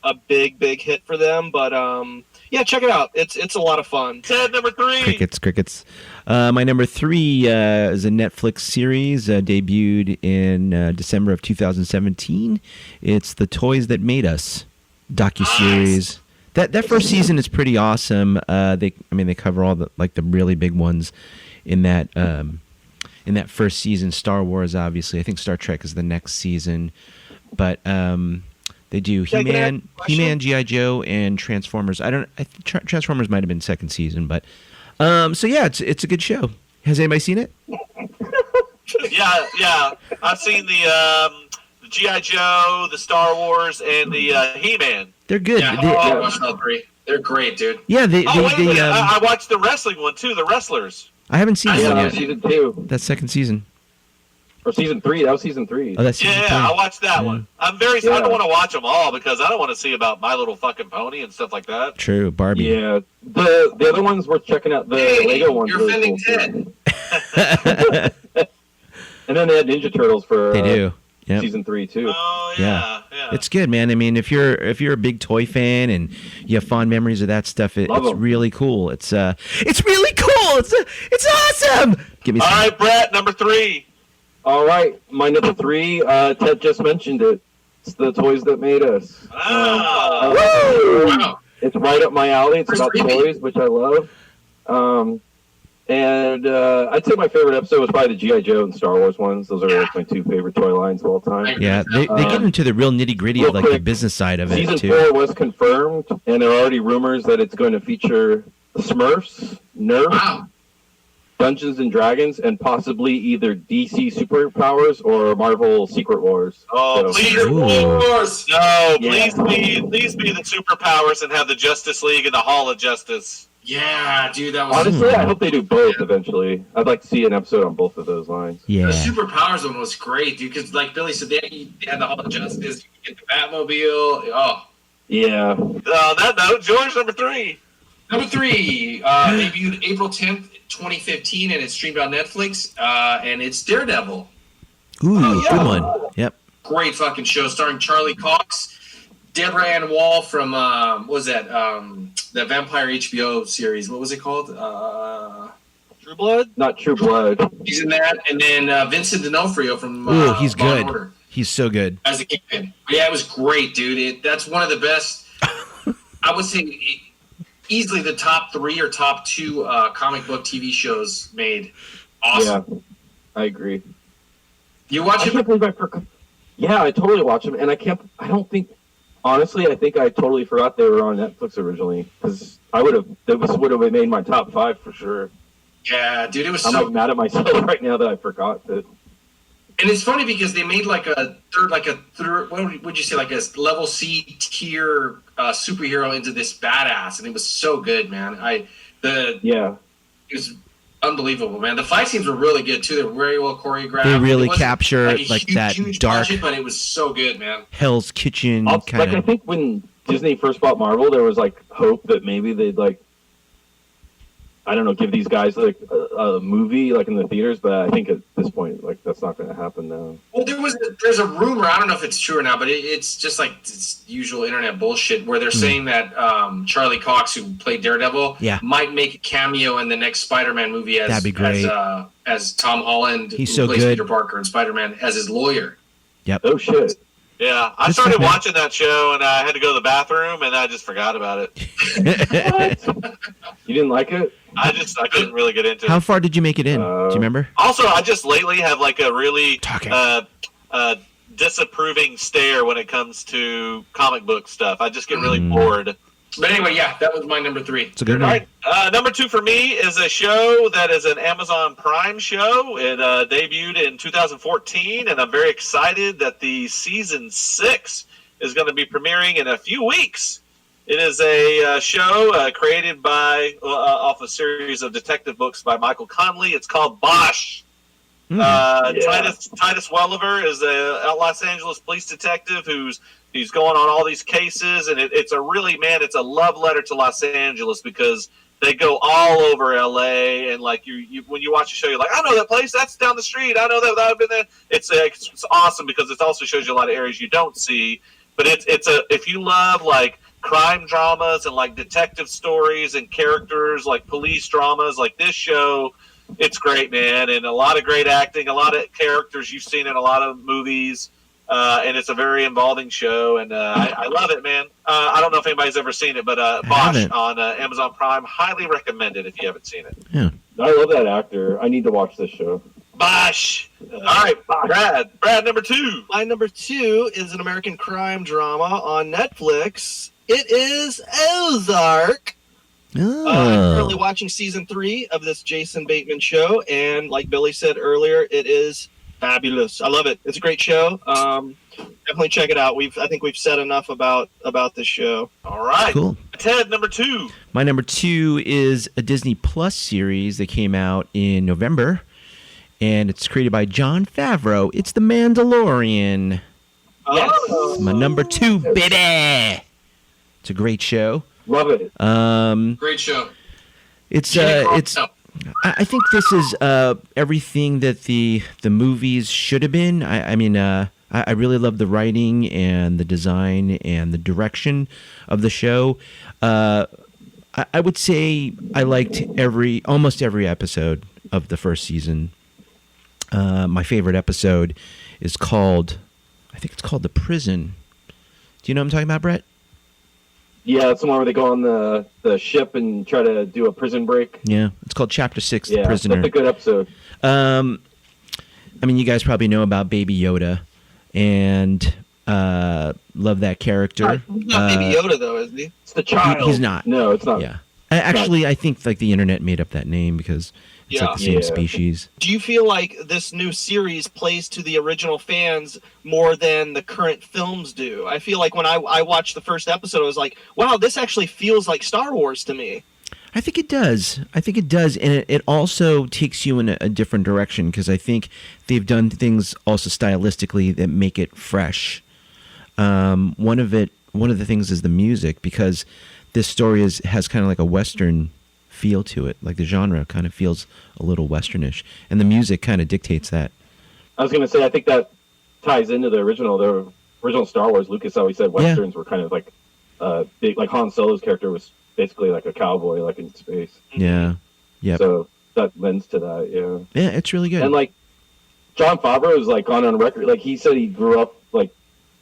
Speaker 5: a big hit for them, but yeah, check it out. It's a lot of fun.
Speaker 1: Ted, number 3.
Speaker 3: Crickets. My number 3 is a Netflix series debuted in December of 2017. It's The Toys That Made Us docuseries. That first season is pretty awesome. They cover all the really big ones in that first season. Star Wars, obviously. I think Star Trek is the next season, but they do
Speaker 5: Can I ask
Speaker 3: He-Man,
Speaker 5: a question?
Speaker 3: He-Man, G.I. Joe, and Transformers. Transformers might have been second season, but so yeah, it's a good show. Has anybody seen it?
Speaker 1: Yeah. I've seen the G.I. Joe, the Star Wars, and the He-Man.
Speaker 3: They're good.
Speaker 2: Yeah,
Speaker 3: They-
Speaker 2: I watched all 3. They're great, dude.
Speaker 3: yeah, they,
Speaker 1: Oh, wait a
Speaker 3: they
Speaker 1: minute. I watched the wrestling one, too, the Wrestlers.
Speaker 3: I haven't seen that
Speaker 4: Yeah,
Speaker 3: one
Speaker 4: that was
Speaker 3: yet.
Speaker 4: season 2
Speaker 3: That's second season.
Speaker 4: or season 3. That was season 3.
Speaker 3: Oh, that's season
Speaker 1: Yeah,
Speaker 3: 3.
Speaker 1: I watched that one. I
Speaker 4: Yeah.
Speaker 1: don't want to watch them all because I don't want to see about My Little Fucking Pony and stuff like that.
Speaker 3: True, Barbie.
Speaker 4: Yeah, the other ones worth checking out. The
Speaker 2: Hey,
Speaker 4: Lego ones.
Speaker 2: you're
Speaker 4: really
Speaker 2: offending
Speaker 4: cool.
Speaker 2: Ted.
Speaker 4: And then they had Ninja Turtles for
Speaker 3: They do. Yep.
Speaker 4: season 3 too.
Speaker 1: Oh,
Speaker 3: Yeah.
Speaker 1: yeah.
Speaker 3: It's good, man. I mean, if you're a big toy fan and you have fond memories of that stuff,
Speaker 4: Love
Speaker 3: it's
Speaker 4: 'em.
Speaker 3: really cool. It's really cool. It's awesome. Give me
Speaker 1: All
Speaker 3: some.
Speaker 1: right, Brett, number 3.
Speaker 4: All right, my number 3. Ted just mentioned it. It's The Toys That Made Us.
Speaker 1: Ah.
Speaker 2: Wow.
Speaker 4: It's right up my alley. It's
Speaker 2: First
Speaker 4: about
Speaker 2: repeat.
Speaker 4: toys, which I love. And I'd say my favorite episode was probably the G.I. Joe and Star Wars ones. Those are like my 2 favorite toy lines of all time.
Speaker 3: Yeah, they get into the real nitty gritty of
Speaker 4: real
Speaker 3: like the
Speaker 4: quick,
Speaker 3: business side of it
Speaker 4: Season
Speaker 3: too.
Speaker 4: 4 was confirmed, and there are already rumors that it's going to feature the Smurfs, Nerf,
Speaker 2: Wow.
Speaker 4: Dungeons and Dragons, and possibly either DC Superpowers or Marvel Secret Wars.
Speaker 1: Oh,
Speaker 4: So-
Speaker 1: please.
Speaker 3: Ooh.
Speaker 2: Of course.
Speaker 1: No,
Speaker 4: Yeah.
Speaker 1: please be the superpowers and have the Justice League and the Hall of Justice.
Speaker 2: Yeah, dude, that was
Speaker 4: Honestly, I hope they do both eventually. I'd like to see an episode on both of those lines.
Speaker 3: Yeah.
Speaker 2: The Superpowers one was great, dude. Because like Billy said, they had the Hall of Justice. You could get the Batmobile. Oh,
Speaker 4: Yeah.
Speaker 1: On that note, George, number 3.
Speaker 2: number 3 debuted April 10th, 2015, and it's streamed on Netflix. And it's Daredevil.
Speaker 3: Ooh,
Speaker 5: Oh, yeah.
Speaker 3: good one. Yep.
Speaker 2: Great fucking show, starring Charlie Cox, Deborah Ann Wall from what was that? The Vampire HBO series. What was it called?
Speaker 5: True Blood.
Speaker 4: Not True Blood.
Speaker 2: He's in that, and then Vincent D'Onofrio from
Speaker 3: Ooh, he's
Speaker 2: Law and
Speaker 3: good.
Speaker 2: Order
Speaker 3: He's so good.
Speaker 2: as a Kingpin. Yeah, it was great, dude. That's one of the best. I would say easily the top 3 or top 2 comic book TV shows made. Awesome.
Speaker 4: Yeah, I agree.
Speaker 2: You watch
Speaker 4: I
Speaker 2: it?
Speaker 4: can't believe I forgot. Yeah, I totally watch them, and I don't think, honestly, I think I totally forgot they were on Netflix originally, because I would have. That would have made my top 5 for sure.
Speaker 2: Yeah, dude, it was
Speaker 4: I'm
Speaker 2: so.
Speaker 4: like mad at myself right now that I forgot that.
Speaker 2: And it's funny because they made like a third, what would you say, like a level C tier superhero into this badass, and it was so good, man.
Speaker 4: Yeah.
Speaker 2: It was unbelievable, man. The fight scenes were really good too. They were very well choreographed.
Speaker 3: They really
Speaker 2: It wasn't
Speaker 3: capture
Speaker 2: a
Speaker 3: like that
Speaker 2: huge
Speaker 3: dark
Speaker 2: budget, but it was so good, man.
Speaker 3: Hell's Kitchen
Speaker 4: I
Speaker 3: kind of.
Speaker 4: think when Disney first bought Marvel, there was like hope that maybe they'd like, I don't know, give these guys like a movie like in the theaters. But I think at this point, like that's not going to happen now.
Speaker 2: Well, there's a rumor. I don't know if it's true or not, but it's just like it's usual internet bullshit where they're saying that Charlie Cox, who played Daredevil,
Speaker 3: Yeah.
Speaker 2: might make a cameo in the next Spider-Man movie as
Speaker 3: That'd be great.
Speaker 2: as Tom Holland,
Speaker 3: He's
Speaker 2: who
Speaker 3: so
Speaker 2: plays
Speaker 3: good.
Speaker 2: Peter Parker in Spider-Man, as his lawyer.
Speaker 4: Oh shit!
Speaker 1: Yeah, I
Speaker 3: That's
Speaker 1: started
Speaker 3: not bad.
Speaker 1: watching that show and I had to go to the bathroom and I just forgot about it.
Speaker 4: What? You didn't like it?
Speaker 1: I couldn't really get into
Speaker 3: How
Speaker 1: it.
Speaker 3: far did you make it in? Do you remember?
Speaker 1: Also, I just lately have like a really
Speaker 3: Talking.
Speaker 1: disapproving stare when it comes to comic book stuff. I just get really
Speaker 3: Mm.
Speaker 1: bored.
Speaker 2: But anyway, yeah, that was my number 3.
Speaker 3: It's a good
Speaker 1: All
Speaker 3: one.
Speaker 1: right, number 2 for me is a show that is an Amazon Prime show. It debuted in 2014, and I'm very excited that the season 6 is going to be premiering in a few weeks. It is a show created by off a series of detective books by Michael Connelly. It's called Bosch.
Speaker 4: Yeah.
Speaker 1: Titus Welliver is a Los Angeles police detective he's going on all these cases, and it's a love letter to Los Angeles because they go all over LA, and like you when you watch the show, you're like, I know that place, that's down the street, I know that I've been there. It's awesome because it also shows you a lot of areas you don't see, but if you love like crime dramas and like detective stories and characters like police dramas, like this show, it's great, man, and a lot of great acting, a lot of characters you've seen in a lot of movies, and it's a very involving show, and I love it, man. I don't know if anybody's ever seen it, but Bosch
Speaker 3: haven't.
Speaker 1: on Amazon Prime, highly recommended if you haven't seen it.
Speaker 4: I love that actor. I need to watch this show.
Speaker 1: Bosch. All right, Brad, number 2.
Speaker 5: My number 2 is an American crime drama on Netflix. It is Ozark. I'm currently watching season 3 of this Jason Bateman show, and like Billy said earlier, it is fabulous. I love it. It's a great show. Definitely check it out. I think we've said enough about this show.
Speaker 1: All right,
Speaker 3: Cool.
Speaker 1: Ted, number 2.
Speaker 3: My number 2 is a Disney Plus series that came out in November, and it's created by Jon Favreau. It's The Mandalorian.
Speaker 5: Yes.
Speaker 3: It's my number 2, baby. It's a great show.
Speaker 4: Love it.
Speaker 2: Great show.
Speaker 3: It's
Speaker 2: No.
Speaker 3: I think this is everything that the movies should have been. I really love the writing and the design and the direction of the show. I would say I liked almost every episode of the first season. My favorite episode is called The Prison. Do you know what I'm talking about, Brett?
Speaker 4: Yeah, it's the one where they go on the ship and try to do a prison break.
Speaker 3: Yeah, it's called Chapter 6,
Speaker 4: Yeah,
Speaker 3: The Prisoner.
Speaker 4: that's a good episode.
Speaker 3: You guys probably know about Baby Yoda, and love that character.
Speaker 5: He's not Baby Yoda, though, is he?
Speaker 4: It's the child.
Speaker 3: He's not.
Speaker 4: No, it's not.
Speaker 3: Yeah. Actually, I think like the internet made up that name because it's like the same
Speaker 4: Yeah.
Speaker 3: species.
Speaker 5: Do you feel like this new series plays to the original fans more than the current films do? I feel like when I watched the first episode, I was like, wow, this actually feels like Star Wars to me.
Speaker 3: I think it does. And it also takes you in a different direction because I think they've done things also stylistically that make it fresh. One of the things is the music, because this story has kind of like a Western feel to it. Like the genre kind of feels a little Westernish, and the music kind of dictates that.
Speaker 4: I was going to say, I think that ties into the original Star Wars. Lucas always said Westerns were kind of like big, like Han Solo's character was basically like a cowboy, like in space.
Speaker 3: Yeah. Yep.
Speaker 4: So that lends to that, yeah.
Speaker 3: Yeah, it's really good.
Speaker 4: And like Jon Favreau is like on record, like he said he grew up like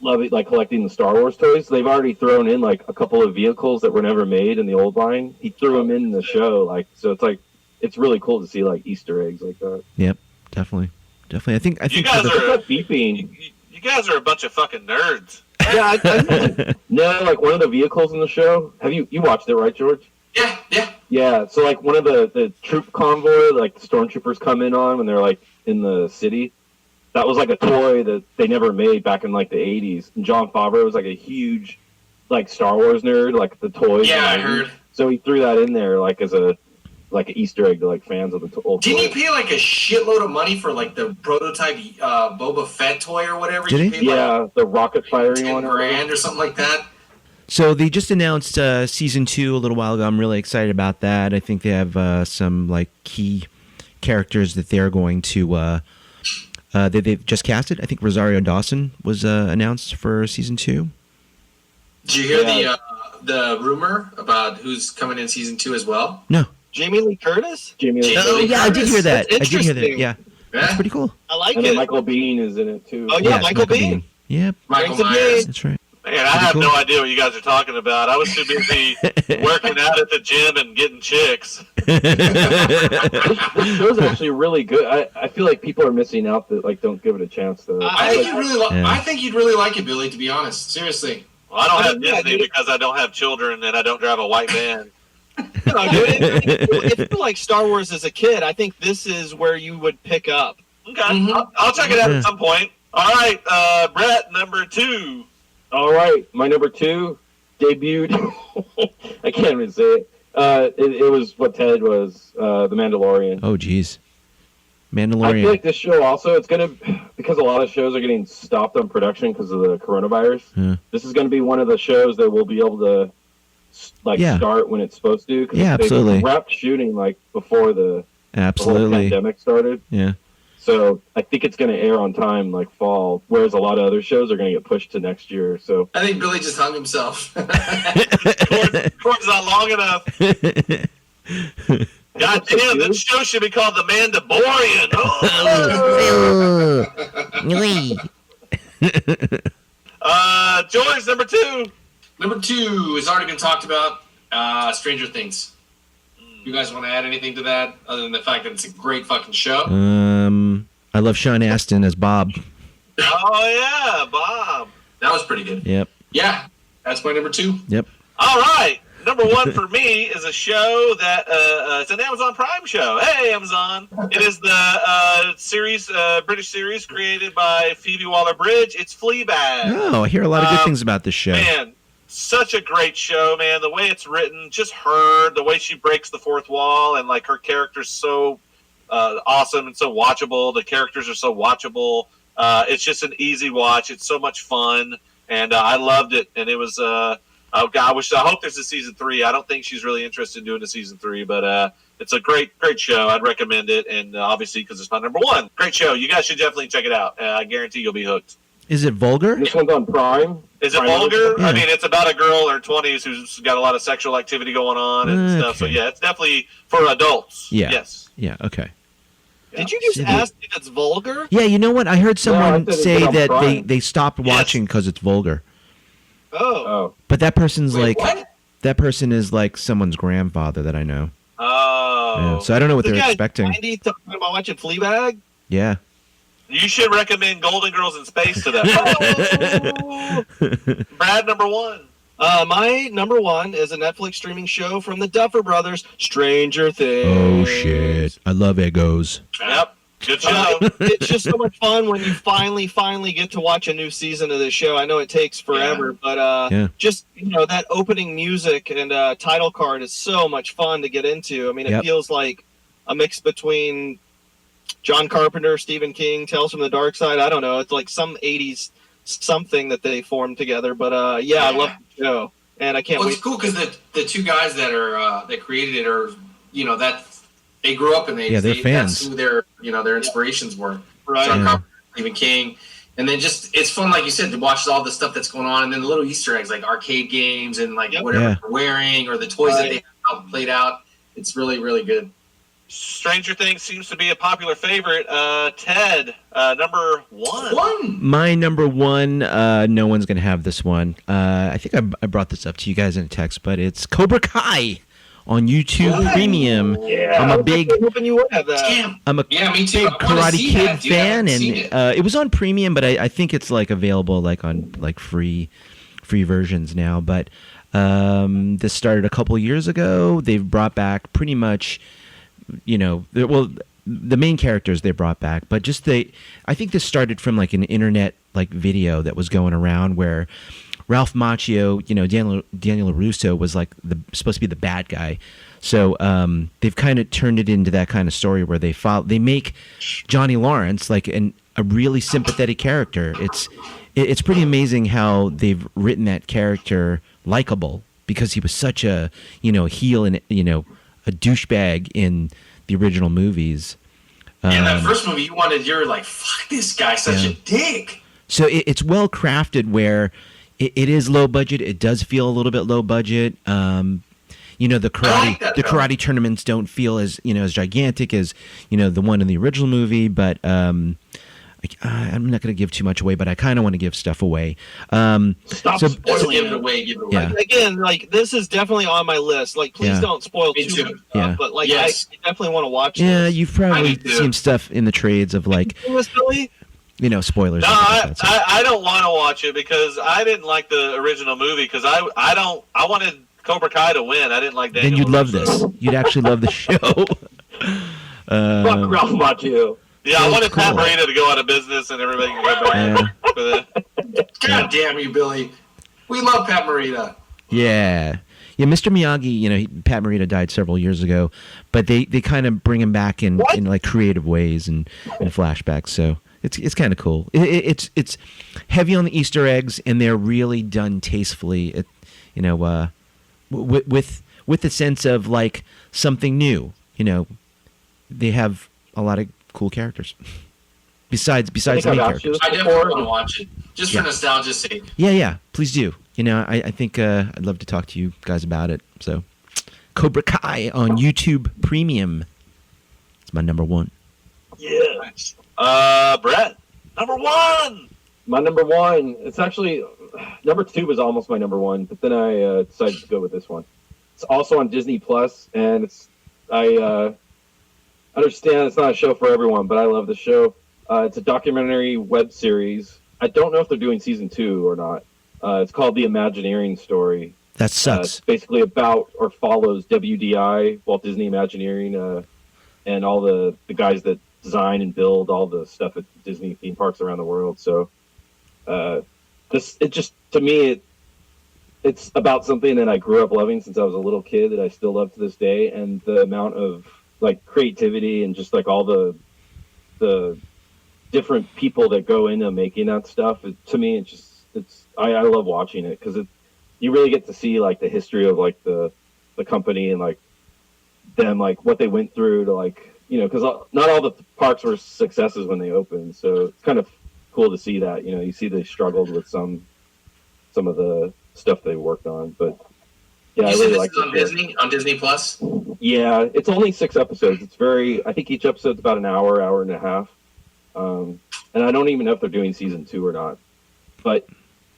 Speaker 4: loving like collecting the Star Wars toys. They've already thrown in like a couple of vehicles that were never made in the old line. He threw them in the show, like so. It's like it's really cool to see like Easter eggs like that.
Speaker 3: Yep, definitely. I think
Speaker 1: You guys
Speaker 3: for
Speaker 1: are
Speaker 4: What's that beeping?
Speaker 1: you guys are a bunch of fucking nerds.
Speaker 4: Yeah, no, like one of the vehicles in the show. Have you watched it, right, George?
Speaker 2: Yeah.
Speaker 4: Yeah, so like one of the troop convoy, like the stormtroopers come in on when they're like in the city. That was like a toy that they never made back in like the 80s. And Jon Favreau was like a huge like Star Wars nerd, like the toys.
Speaker 2: Yeah, I
Speaker 4: and
Speaker 2: heard.
Speaker 4: So he threw that in there like as a like an Easter egg to like fans of the old
Speaker 2: Didn't he
Speaker 4: toy.
Speaker 2: pay like a shitload of money for like the prototype Boba Fett toy or whatever?
Speaker 3: Did he?
Speaker 2: paid, like,
Speaker 4: Yeah, the rocket firing
Speaker 2: 10
Speaker 4: one.
Speaker 2: grand or something like that.
Speaker 3: So they just announced season 2 a little while ago. I'm really excited about that. I think they have some like key characters that they're going to they've just casted. I think Rosario Dawson was announced for season 2.
Speaker 2: Did you hear
Speaker 4: Yeah.
Speaker 2: the rumor about who's coming in season 2 as well?
Speaker 3: No.
Speaker 5: Jamie Lee Curtis.
Speaker 4: Jamie Lee
Speaker 2: Oh,
Speaker 3: Oh
Speaker 4: Curtis.
Speaker 3: yeah, I did hear that. I
Speaker 5: That's
Speaker 3: did hear that.
Speaker 5: interesting.
Speaker 3: Yeah, that's
Speaker 2: Yeah,
Speaker 3: pretty cool.
Speaker 5: I like
Speaker 4: And then
Speaker 5: it.
Speaker 4: Michael Bean is in it too.
Speaker 5: Oh, yeah, Michael Biehn.
Speaker 3: Yep,
Speaker 2: Michael
Speaker 5: Brings him
Speaker 2: Myers.
Speaker 5: in.
Speaker 3: that's right.
Speaker 1: Man, I have
Speaker 3: cool.
Speaker 1: no idea what you guys are talking about. I was too busy working out at the gym and getting chicks.
Speaker 4: This show's actually really good. I feel like people are missing out that like don't give it a chance though.
Speaker 2: I think you'd really
Speaker 3: Yeah.
Speaker 2: I think you'd really like it, Billy. To be honest, seriously.
Speaker 1: Well, I don't have
Speaker 5: Yeah,
Speaker 1: Disney
Speaker 5: dude.
Speaker 1: because I don't have children and I don't drive a white van.
Speaker 5: No, dude, if you like Star Wars as a kid, I think this is where you would pick up.
Speaker 1: Okay,
Speaker 2: Mhm.
Speaker 1: I'll check it out
Speaker 3: Yeah.
Speaker 1: at some point. All right, Brett, number 2.
Speaker 4: All right, my number 2 debuted. I can't even say it. It was what Ted was, The Mandalorian.
Speaker 3: Oh geez,
Speaker 4: I feel
Speaker 3: Mandalorian.
Speaker 4: like this show also, it's gonna, because a lot of shows are getting stopped on production because of the coronavirus.
Speaker 3: Yeah.
Speaker 4: This is gonna be one of the shows that we'll be able to like
Speaker 3: Yeah.
Speaker 4: start when it's supposed to. 'cause
Speaker 3: Yeah,
Speaker 4: they
Speaker 3: absolutely.
Speaker 4: wrapped shooting like before the whole
Speaker 3: Absolutely.
Speaker 4: pandemic started.
Speaker 3: Yeah.
Speaker 4: So I think it's going to air on time, like fall, whereas a lot of other shows are going to get pushed to next year. So
Speaker 2: I think Billy just hung himself.
Speaker 1: Cord's not long enough. God damn, this show should be called The Mandalorian. George, number 2.
Speaker 2: Number 2 has already been talked about. Stranger Things. You guys want to add anything to that other than the fact that it's a great fucking show?
Speaker 3: I love Sean Astin as Bob.
Speaker 1: Oh, yeah, Bob.
Speaker 2: That was pretty good.
Speaker 3: Yep.
Speaker 2: Yeah, that's my number 2.
Speaker 3: Yep.
Speaker 1: All right. Number 1 for me is a show that it's an Amazon Prime show. Hey, Amazon! It is the series, British series created by Phoebe Waller-Bridge. It's Fleabag.
Speaker 3: Oh, I hear a lot of good things about this show.
Speaker 1: Man, such a great show, man. The way it's written, just her, the way she breaks the fourth wall, and like her character's so awesome and so watchable. The characters are so watchable. It's just an easy watch. It's so much fun, and I loved it. And it was. Oh God, I hope there's a season 3. I don't think she's really interested in doing a season 3, but it's a great show. I'd recommend it, and obviously because it's my number 1. Great show. You guys should definitely check it out. I guarantee you'll be hooked.
Speaker 3: Is it vulgar?
Speaker 4: this one's on Prime.
Speaker 1: Is it
Speaker 4: Prime
Speaker 1: vulgar?
Speaker 3: Yeah.
Speaker 1: I mean, it's about a girl in her 20s who's got a lot of sexual activity going on and stuff. So
Speaker 3: Okay.
Speaker 1: yeah, it's definitely for adults.
Speaker 3: Yeah.
Speaker 1: Yes.
Speaker 3: Yeah. Okay.
Speaker 5: Did you just
Speaker 3: Shitty.
Speaker 5: ask if it's vulgar?
Speaker 3: Yeah. You know what? I heard someone
Speaker 4: said it's
Speaker 3: say
Speaker 4: on
Speaker 3: that
Speaker 4: Prime.
Speaker 3: they stopped watching because it's vulgar.
Speaker 5: Oh.
Speaker 4: Oh,
Speaker 3: But that person's
Speaker 2: Wait,
Speaker 3: like
Speaker 2: what?
Speaker 3: that person is like someone's grandfather that I know.
Speaker 1: Oh.
Speaker 3: Yeah. So I don't know what
Speaker 5: This
Speaker 3: they're
Speaker 5: guy's
Speaker 3: expecting.
Speaker 5: 90 talking about watching Fleabag?
Speaker 3: Yeah.
Speaker 1: You should recommend Golden Girls in Space to that. Brad, number 1.
Speaker 5: My number 1 is a Netflix streaming show from the Duffer Brothers, Stranger Things.
Speaker 3: Oh shit! I love Eggos.
Speaker 1: Yep. Good show.
Speaker 5: It's just so much fun when you finally get to watch a new season of this show. I know it takes forever, but
Speaker 3: Yeah.
Speaker 5: just that opening music and title card is so much fun to get into. I mean, it
Speaker 3: Yep.
Speaker 5: feels like a mix between John Carpenter, Stephen King, Tales from the Dark Side. I don't know. It's like some 80s something that they formed together. But yeah, I love the show, and I can't
Speaker 2: Well,
Speaker 5: wait.
Speaker 2: it's cool because the two guys that are that created it are that they grew up in the 80s.
Speaker 3: Yeah, they're fans.
Speaker 2: That's who their inspirations were.
Speaker 5: Right.
Speaker 2: John
Speaker 3: Yeah.
Speaker 2: Carpenter, Stephen King, and then just it's fun, like you said, to watch all the stuff that's going on, and then the little Easter eggs like arcade games and like
Speaker 5: Yep.
Speaker 2: whatever
Speaker 3: Yeah.
Speaker 2: they're wearing or the toys that
Speaker 5: Right.
Speaker 2: they have played out. It's really really good.
Speaker 1: Stranger Things seems to be a popular favorite. Ted, number 1.
Speaker 3: My number 1. No one's gonna have this one. I think I brought this up to you guys in a text, but it's Cobra Kai on YouTube Premium.
Speaker 4: yeah.
Speaker 3: I'm
Speaker 5: I
Speaker 3: a
Speaker 5: was
Speaker 3: big.
Speaker 5: hoping you would have that.
Speaker 2: Damn.
Speaker 3: I'm a
Speaker 2: Yeah, me too.
Speaker 3: big
Speaker 2: I wanna
Speaker 3: Karate
Speaker 2: see
Speaker 3: Kid
Speaker 2: that, dude. I
Speaker 3: fan,
Speaker 2: haven't seen
Speaker 3: and
Speaker 2: it.
Speaker 3: it was on Premium, but I think it's like available like on like free versions now. But This started a couple years ago. They've brought back pretty much, the main characters they brought back, but I think this started from like an internet like video that was going around where Ralph Macchio, Daniel LaRusso was like supposed to be the bad guy. So they've kind of turned it into that kind of story where they make Johnny Lawrence like a really sympathetic character. It's pretty amazing how they've written that character likable because he was such a heel and a douchebag in the original movies.
Speaker 2: Yeah, that first movie you're like, fuck this guy, such a dick.
Speaker 3: So it's well crafted where it is low budget. It does feel a little bit low budget. The karate tournaments don't feel as as gigantic as the one in the original movie. But I'm not going to give too much away. But I kind of want to give stuff away.
Speaker 5: Stop spoiling
Speaker 2: Give it
Speaker 5: it.
Speaker 2: away. Give it away.
Speaker 3: Yeah.
Speaker 5: Again, like this is definitely on my list. Like, please
Speaker 3: Yeah.
Speaker 5: don't spoil
Speaker 2: Me
Speaker 5: too
Speaker 2: too.
Speaker 5: much.
Speaker 3: Yeah.
Speaker 5: But like,
Speaker 2: Yes.
Speaker 5: I definitely want to watch.
Speaker 3: Yeah,
Speaker 5: this.
Speaker 3: you've probably
Speaker 2: I do too.
Speaker 3: seen stuff in the trades of like
Speaker 5: This, Billy?
Speaker 3: spoilers.
Speaker 1: No,
Speaker 3: and stuff like that, so-
Speaker 1: I don't want to watch it because I didn't like the original movie because I wanted Cobra Kai to win. I didn't like Daniel.
Speaker 3: Then you'd love
Speaker 1: LaRusso.
Speaker 3: this. You'd actually love the show.
Speaker 4: Fuck Ralph Macchio.
Speaker 1: Yeah, I
Speaker 3: So
Speaker 1: wanted Pat
Speaker 3: cool.
Speaker 1: Morita to go out of business and everybody can go back. For that.
Speaker 2: God damn you, Billy. We love Pat Morita.
Speaker 3: Yeah. Yeah, Mr. Miyagi, Pat Morita died several years ago, but they kind of bring him back in like creative ways and flashbacks. So it's kind of cool. It's heavy on the Easter eggs, and they're really done tastefully. With the sense of like something new. They have a lot of cool characters. Besides the
Speaker 4: I've
Speaker 3: main
Speaker 4: asked you
Speaker 3: characters.
Speaker 2: I
Speaker 4: this
Speaker 2: definitely
Speaker 4: before.
Speaker 2: want to watch it. Just
Speaker 3: Yeah.
Speaker 2: for nostalgia's sake.
Speaker 3: Yeah, please do. I think I'd love to talk to you guys about it. So, Cobra Kai on YouTube Premium. It's my number one.
Speaker 1: Yeah. Brett, number one.
Speaker 4: My number one. It's actually number two was almost my number one, but then I decided to go with this one. It's also on Disney Plus, and I understand it's not a show for everyone, but I love the show. It's a documentary web series. I don't know if they're doing season 2 or not. It's called The Imagineering Story.
Speaker 3: That
Speaker 4: It's
Speaker 3: sucks.
Speaker 4: basically about or follows WDI, Walt Disney Imagineering, and all the guys that design and build all the stuff at Disney theme parks around the world. So, to me, it's about something that I grew up loving since I was a little kid that I still love to this day, and the amount of like creativity and just like all the different people that go into making that stuff. To me, I love watching it because you really get to see like the history of like the company and like them, like what they went through to like, because not all the parks were successes when they opened. So it's kind of cool to see that, you see they struggled with some of the stuff they worked on, but yeah,
Speaker 2: You
Speaker 4: I
Speaker 2: said
Speaker 4: really
Speaker 2: this
Speaker 4: like
Speaker 2: is on Disney Plus?
Speaker 4: Yeah, it's only 6 episodes. I think each episode's about an hour and a half. And I don't even know if they're doing season 2 or not. But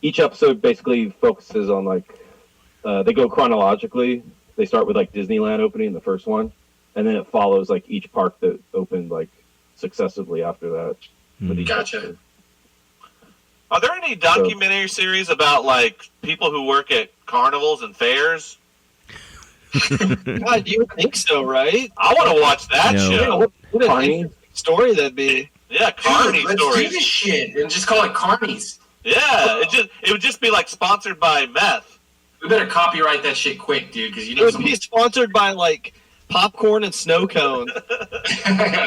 Speaker 4: each episode basically focuses on like, they go chronologically. They start with like Disneyland opening, the first one, and then it follows like each park that opened like successively after that. with each
Speaker 2: Gotcha.
Speaker 4: episode.
Speaker 1: Are there any documentary series about like people who work at carnivals and fairs?
Speaker 5: God, you would think so, right?
Speaker 1: I want to watch that
Speaker 3: No.
Speaker 5: Yeah,
Speaker 1: show.
Speaker 5: what an
Speaker 4: Carney?
Speaker 5: interesting story that'd be.
Speaker 1: Yeah,
Speaker 2: Dude,
Speaker 1: Carney
Speaker 2: let's do
Speaker 1: stories.
Speaker 2: this shit and just call it Carnies.
Speaker 1: Yeah, it would just be like sponsored by meth.
Speaker 2: We better copyright that shit quick, dude, because you
Speaker 5: It
Speaker 2: know
Speaker 5: would
Speaker 2: some
Speaker 5: be sponsored by like popcorn and snow cone.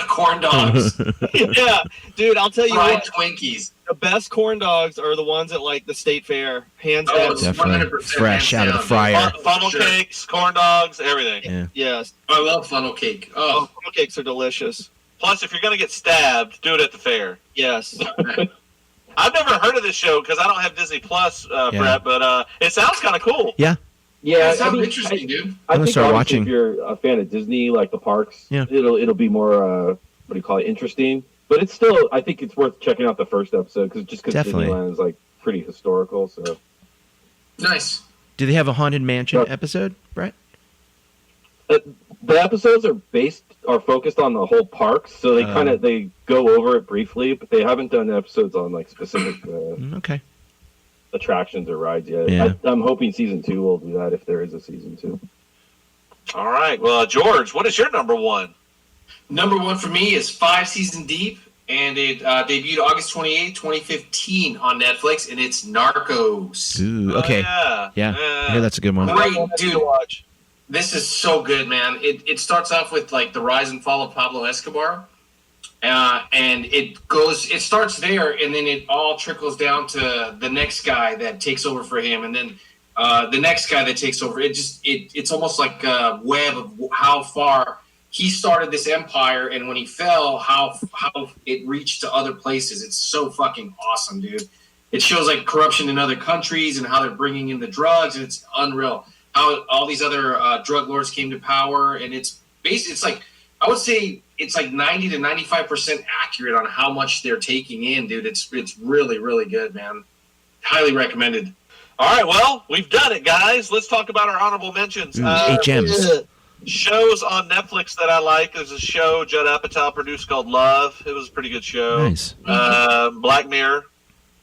Speaker 2: corn dogs,
Speaker 5: Yeah, dude, I'll tell you
Speaker 2: fried
Speaker 5: what,
Speaker 2: Twinkies.
Speaker 5: the best corn dogs are the ones at like the state fair, hands
Speaker 2: Oh,
Speaker 5: down.
Speaker 2: it's
Speaker 3: Definitely
Speaker 2: 100%
Speaker 3: fresh out of the
Speaker 2: hands down,
Speaker 3: fryer.
Speaker 1: Funnel
Speaker 2: Sure.
Speaker 1: cakes, corn dogs, everything.
Speaker 3: Yeah.
Speaker 5: Yes,
Speaker 2: I love funnel cake.
Speaker 5: oh,
Speaker 2: Oh,
Speaker 5: funnel cakes are delicious.
Speaker 1: Plus, if you're gonna get stabbed, do it at the fair.
Speaker 5: Yes,
Speaker 1: I've never heard of this show because I don't have Disney Plus, Brett. But it sounds kind of cool.
Speaker 4: Yeah,
Speaker 2: that sounds
Speaker 4: I mean,
Speaker 2: interesting, dude.
Speaker 4: I
Speaker 3: I'm gonna
Speaker 4: think
Speaker 3: start
Speaker 4: obviously
Speaker 3: watching.
Speaker 4: if you're a fan of Disney, like the parks,
Speaker 3: Yeah.
Speaker 4: it'll be more what do you call it, interesting. But it's still, I think it's worth checking out the first episode because
Speaker 3: Definitely.
Speaker 4: Disneyland is like pretty historical. So
Speaker 2: Nice.
Speaker 3: Do they have a Haunted Mansion
Speaker 4: Yep.
Speaker 3: episode, Brett?
Speaker 4: the episodes are focused on the whole park, so they go over it briefly, but they haven't done episodes on like specific
Speaker 3: Okay.
Speaker 4: attractions or rides yet.
Speaker 3: Yeah.
Speaker 4: I'm hoping season 2 will do that if there is a season 2.
Speaker 1: All right. Well, George, what is your number one?
Speaker 2: Number one for me is 5 Season Deep, and it debuted August 28, 2015 on Netflix, and it's Narcos.
Speaker 3: Ooh, okay.
Speaker 1: Oh,
Speaker 3: Yeah. I hear that's a good one.
Speaker 2: Great,
Speaker 5: To
Speaker 2: dude.
Speaker 5: watch.
Speaker 2: This is so good, man. It starts off with like the rise and fall of Pablo Escobar, and it starts there, and then it all trickles down to the next guy that takes over for him, and then the next guy that takes over. It's almost like a web of how far he started this empire, and when he fell, how it reached to other places. It's so fucking awesome, dude. It shows like corruption in other countries and how they're bringing in the drugs, and it's unreal. How all these other drug lords came to power, and it's basically, it's like, I would say it's like 90 to 95% accurate on how much they're taking in, dude. It's really, really good, man. Highly recommended.
Speaker 1: All right. Well, we've done it, guys. Let's talk about our honorable mentions.
Speaker 3: Eight gems.
Speaker 1: Shows on Netflix that I like. There's a show Judd Apatow produced called Love. It was a pretty good show.
Speaker 3: Nice.
Speaker 1: Black Mirror.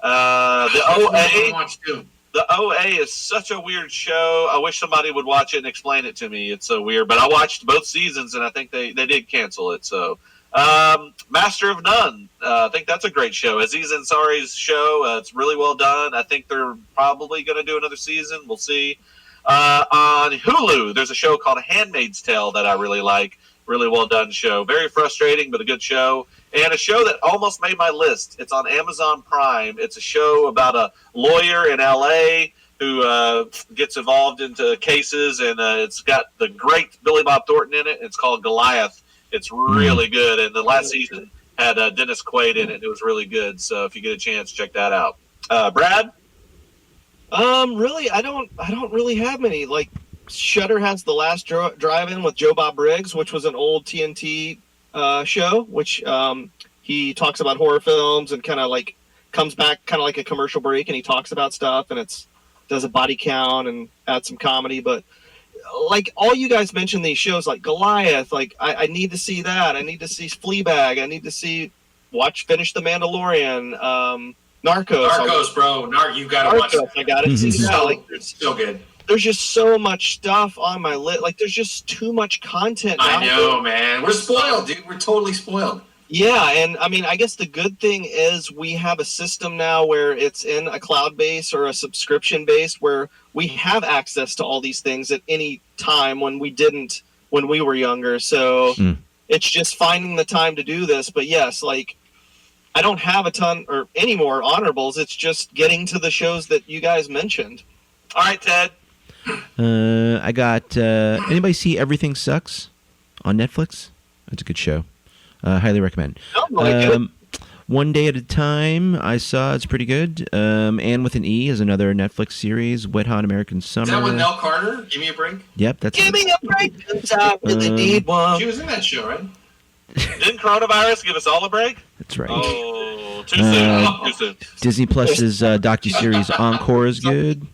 Speaker 1: The OA.
Speaker 2: Watch too.
Speaker 1: The OA is such a weird show. I wish somebody would watch it and explain it to me. It's so weird. But I watched both seasons, and I think they did cancel it. So, Master of None. I think that's a great show. Aziz Ansari's show. It's really well done. I think they're probably going to do another season. We'll see. On Hulu, there's a show called Handmaid's Tale that I really like. Really well done show. Very frustrating, but a good show. And a show that almost made my list. It's on Amazon Prime. It's a show about a lawyer in L.A. who gets involved into cases, and it's got the great Billy Bob Thornton in it. It's called Goliath. It's really good, and the last season had Dennis Quaid in it. It was really good. So if you get a chance, check that out. Brad?
Speaker 5: Really, I don't really have many. Like, Shudder has The Last Drive-In with Joe Bob Briggs, which was an old TNT show, which he talks about horror films and kind of like comes back kind of like a commercial break, and he talks about stuff, and does a body count and adds some comedy. But like all you guys mentioned, these shows like Goliath, like I need to see that. I need to see Fleabag. I need to finish The Mandalorian.
Speaker 2: Narcos, bro. You gotta watch it.
Speaker 5: I gotta see that. Like,
Speaker 2: So good.
Speaker 5: there's just so much stuff on my list. Like, there's just too much content.
Speaker 2: I know, man. We're spoiled, dude. We're totally spoiled.
Speaker 5: Yeah, and I mean, I guess the good thing is we have a system now where it's in a cloud base or a subscription base where we have access to all these things at any time when we didn't when we were younger. So it's just finding the time to do this. But yes, like, I don't have a ton or any more honorables. It's just getting to the shows that you guys mentioned.
Speaker 1: All right, Ted.
Speaker 3: I got. Anybody see Everything Sucks on Netflix? It's a good show. Highly recommend.
Speaker 5: Oh, really good.
Speaker 3: One Day at a Time. I saw it's pretty good. Anne with an E is another Netflix series. Wet Hot American Summer.
Speaker 2: Is that with Nell Carter? Give me a break.
Speaker 3: Yep, that's.
Speaker 5: Give me a break. I really need one.
Speaker 2: She was in that show, right?
Speaker 1: Didn't coronavirus give us all a break?
Speaker 3: That's right.
Speaker 1: Oh, too soon. Too soon.
Speaker 3: Disney Plus's docuseries Encore is good.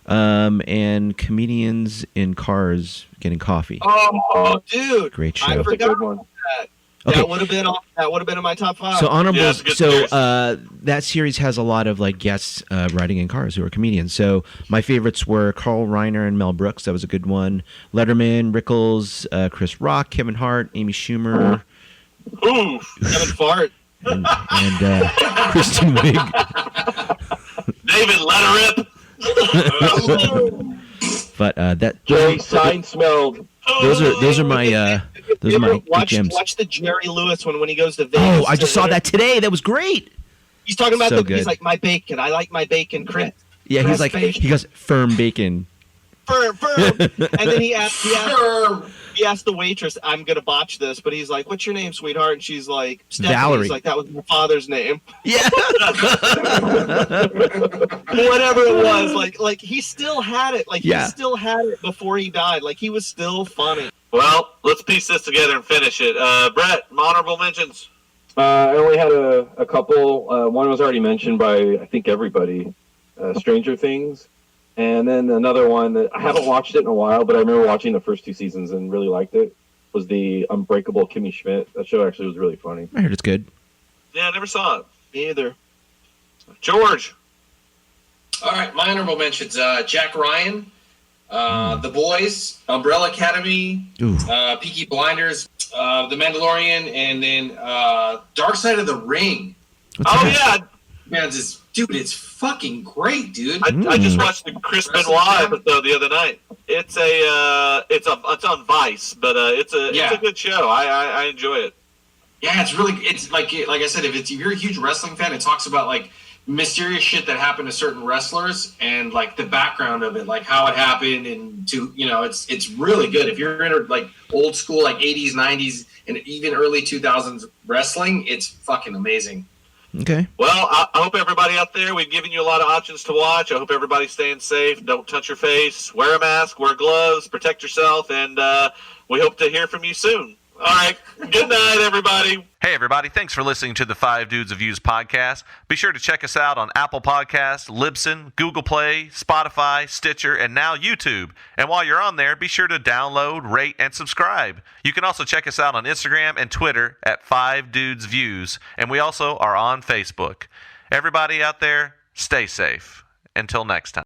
Speaker 3: And Comedians in Cars Getting Coffee.
Speaker 5: Oh, dude.
Speaker 3: Great show.
Speaker 5: I
Speaker 4: That's a
Speaker 5: forgot
Speaker 4: good one.
Speaker 5: that.
Speaker 3: Okay.
Speaker 5: That would have been in my top 5.
Speaker 3: So
Speaker 1: Yeah,
Speaker 3: honorables.
Speaker 1: it's a good
Speaker 3: So
Speaker 1: series.
Speaker 3: that series has a lot of like guests riding in cars who are comedians. So my favorites were Carl Reiner and Mel Brooks. That was a good one. Letterman, Rickles, Chris Rock, Kevin Hart, Amy Schumer,
Speaker 1: Ooh.
Speaker 5: Kevin Fart.
Speaker 3: and Kristen Wiig.
Speaker 1: David, let her rip.
Speaker 3: But that
Speaker 4: Jerry Seinfeld.
Speaker 3: those are my those are my eight gems.
Speaker 5: Watch the Jerry Lewis one when he goes to Vegas.
Speaker 3: Oh, I just saw that today. That was great.
Speaker 5: He's talking about
Speaker 3: So
Speaker 5: he's
Speaker 3: good.
Speaker 5: like, my bacon. I like my bacon crisp.
Speaker 3: Yeah, he's like he goes firm bacon.
Speaker 5: Firm. And then he asked the waitress, I'm gonna botch this, but he's like, "What's your name, sweetheart?" And she's like, "Stephanie."
Speaker 3: Valerie.
Speaker 5: He's like, "That was my father's name."
Speaker 3: Yeah.
Speaker 5: Whatever it was, like he still had it. Like
Speaker 3: Yeah.
Speaker 5: he still had it before he died. Like he was still funny.
Speaker 1: Well, let's piece this together and finish it. Brett, honorable mentions.
Speaker 4: I only had a couple. One was already mentioned by, I think, everybody. Stranger Things. And then another one that I haven't watched it in a while, but I remember watching the first 2 seasons and really liked it, was the Unbreakable Kimmy Schmidt. That show actually was really funny.
Speaker 3: I heard it's good.
Speaker 1: Yeah, I never saw it.
Speaker 5: Me either.
Speaker 1: George.
Speaker 2: All right, my honorable mentions: Jack Ryan, The Boys, Umbrella Academy,
Speaker 3: Ooh.
Speaker 2: Peaky Blinders, The Mandalorian, and then Dark Side of the Ring.
Speaker 1: Oh yeah,
Speaker 2: Man, dude, it's fucking great, dude.
Speaker 1: I just watched the Chris Benoit episode the other night. It's on Vice, but it's a good show. I enjoy it.
Speaker 2: Yeah, it's like I said, if you're a huge wrestling fan, it talks about like mysterious shit that happened to certain wrestlers and like the background of it, like how it happened, and it's really good. If you're into like old school like 80s, 90s, and even early 2000s wrestling, it's fucking amazing.
Speaker 3: Okay.
Speaker 1: Well, I hope everybody out there, we've given you a lot of options to watch. I hope everybody's staying safe. Don't touch your face. Wear a mask. Wear gloves. Protect yourself. And we hope to hear from you soon. All right. Good night, everybody.
Speaker 6: Hey, everybody. Thanks for listening to the Five Dudes of Views podcast. Be sure to check us out on Apple Podcasts, Libsyn, Google Play, Spotify, Stitcher, and now YouTube. And while you're on there, be sure to download, rate, and subscribe. You can also check us out on Instagram and Twitter at Five Dudes Views. And we also are on Facebook. Everybody out there, stay safe. Until next time.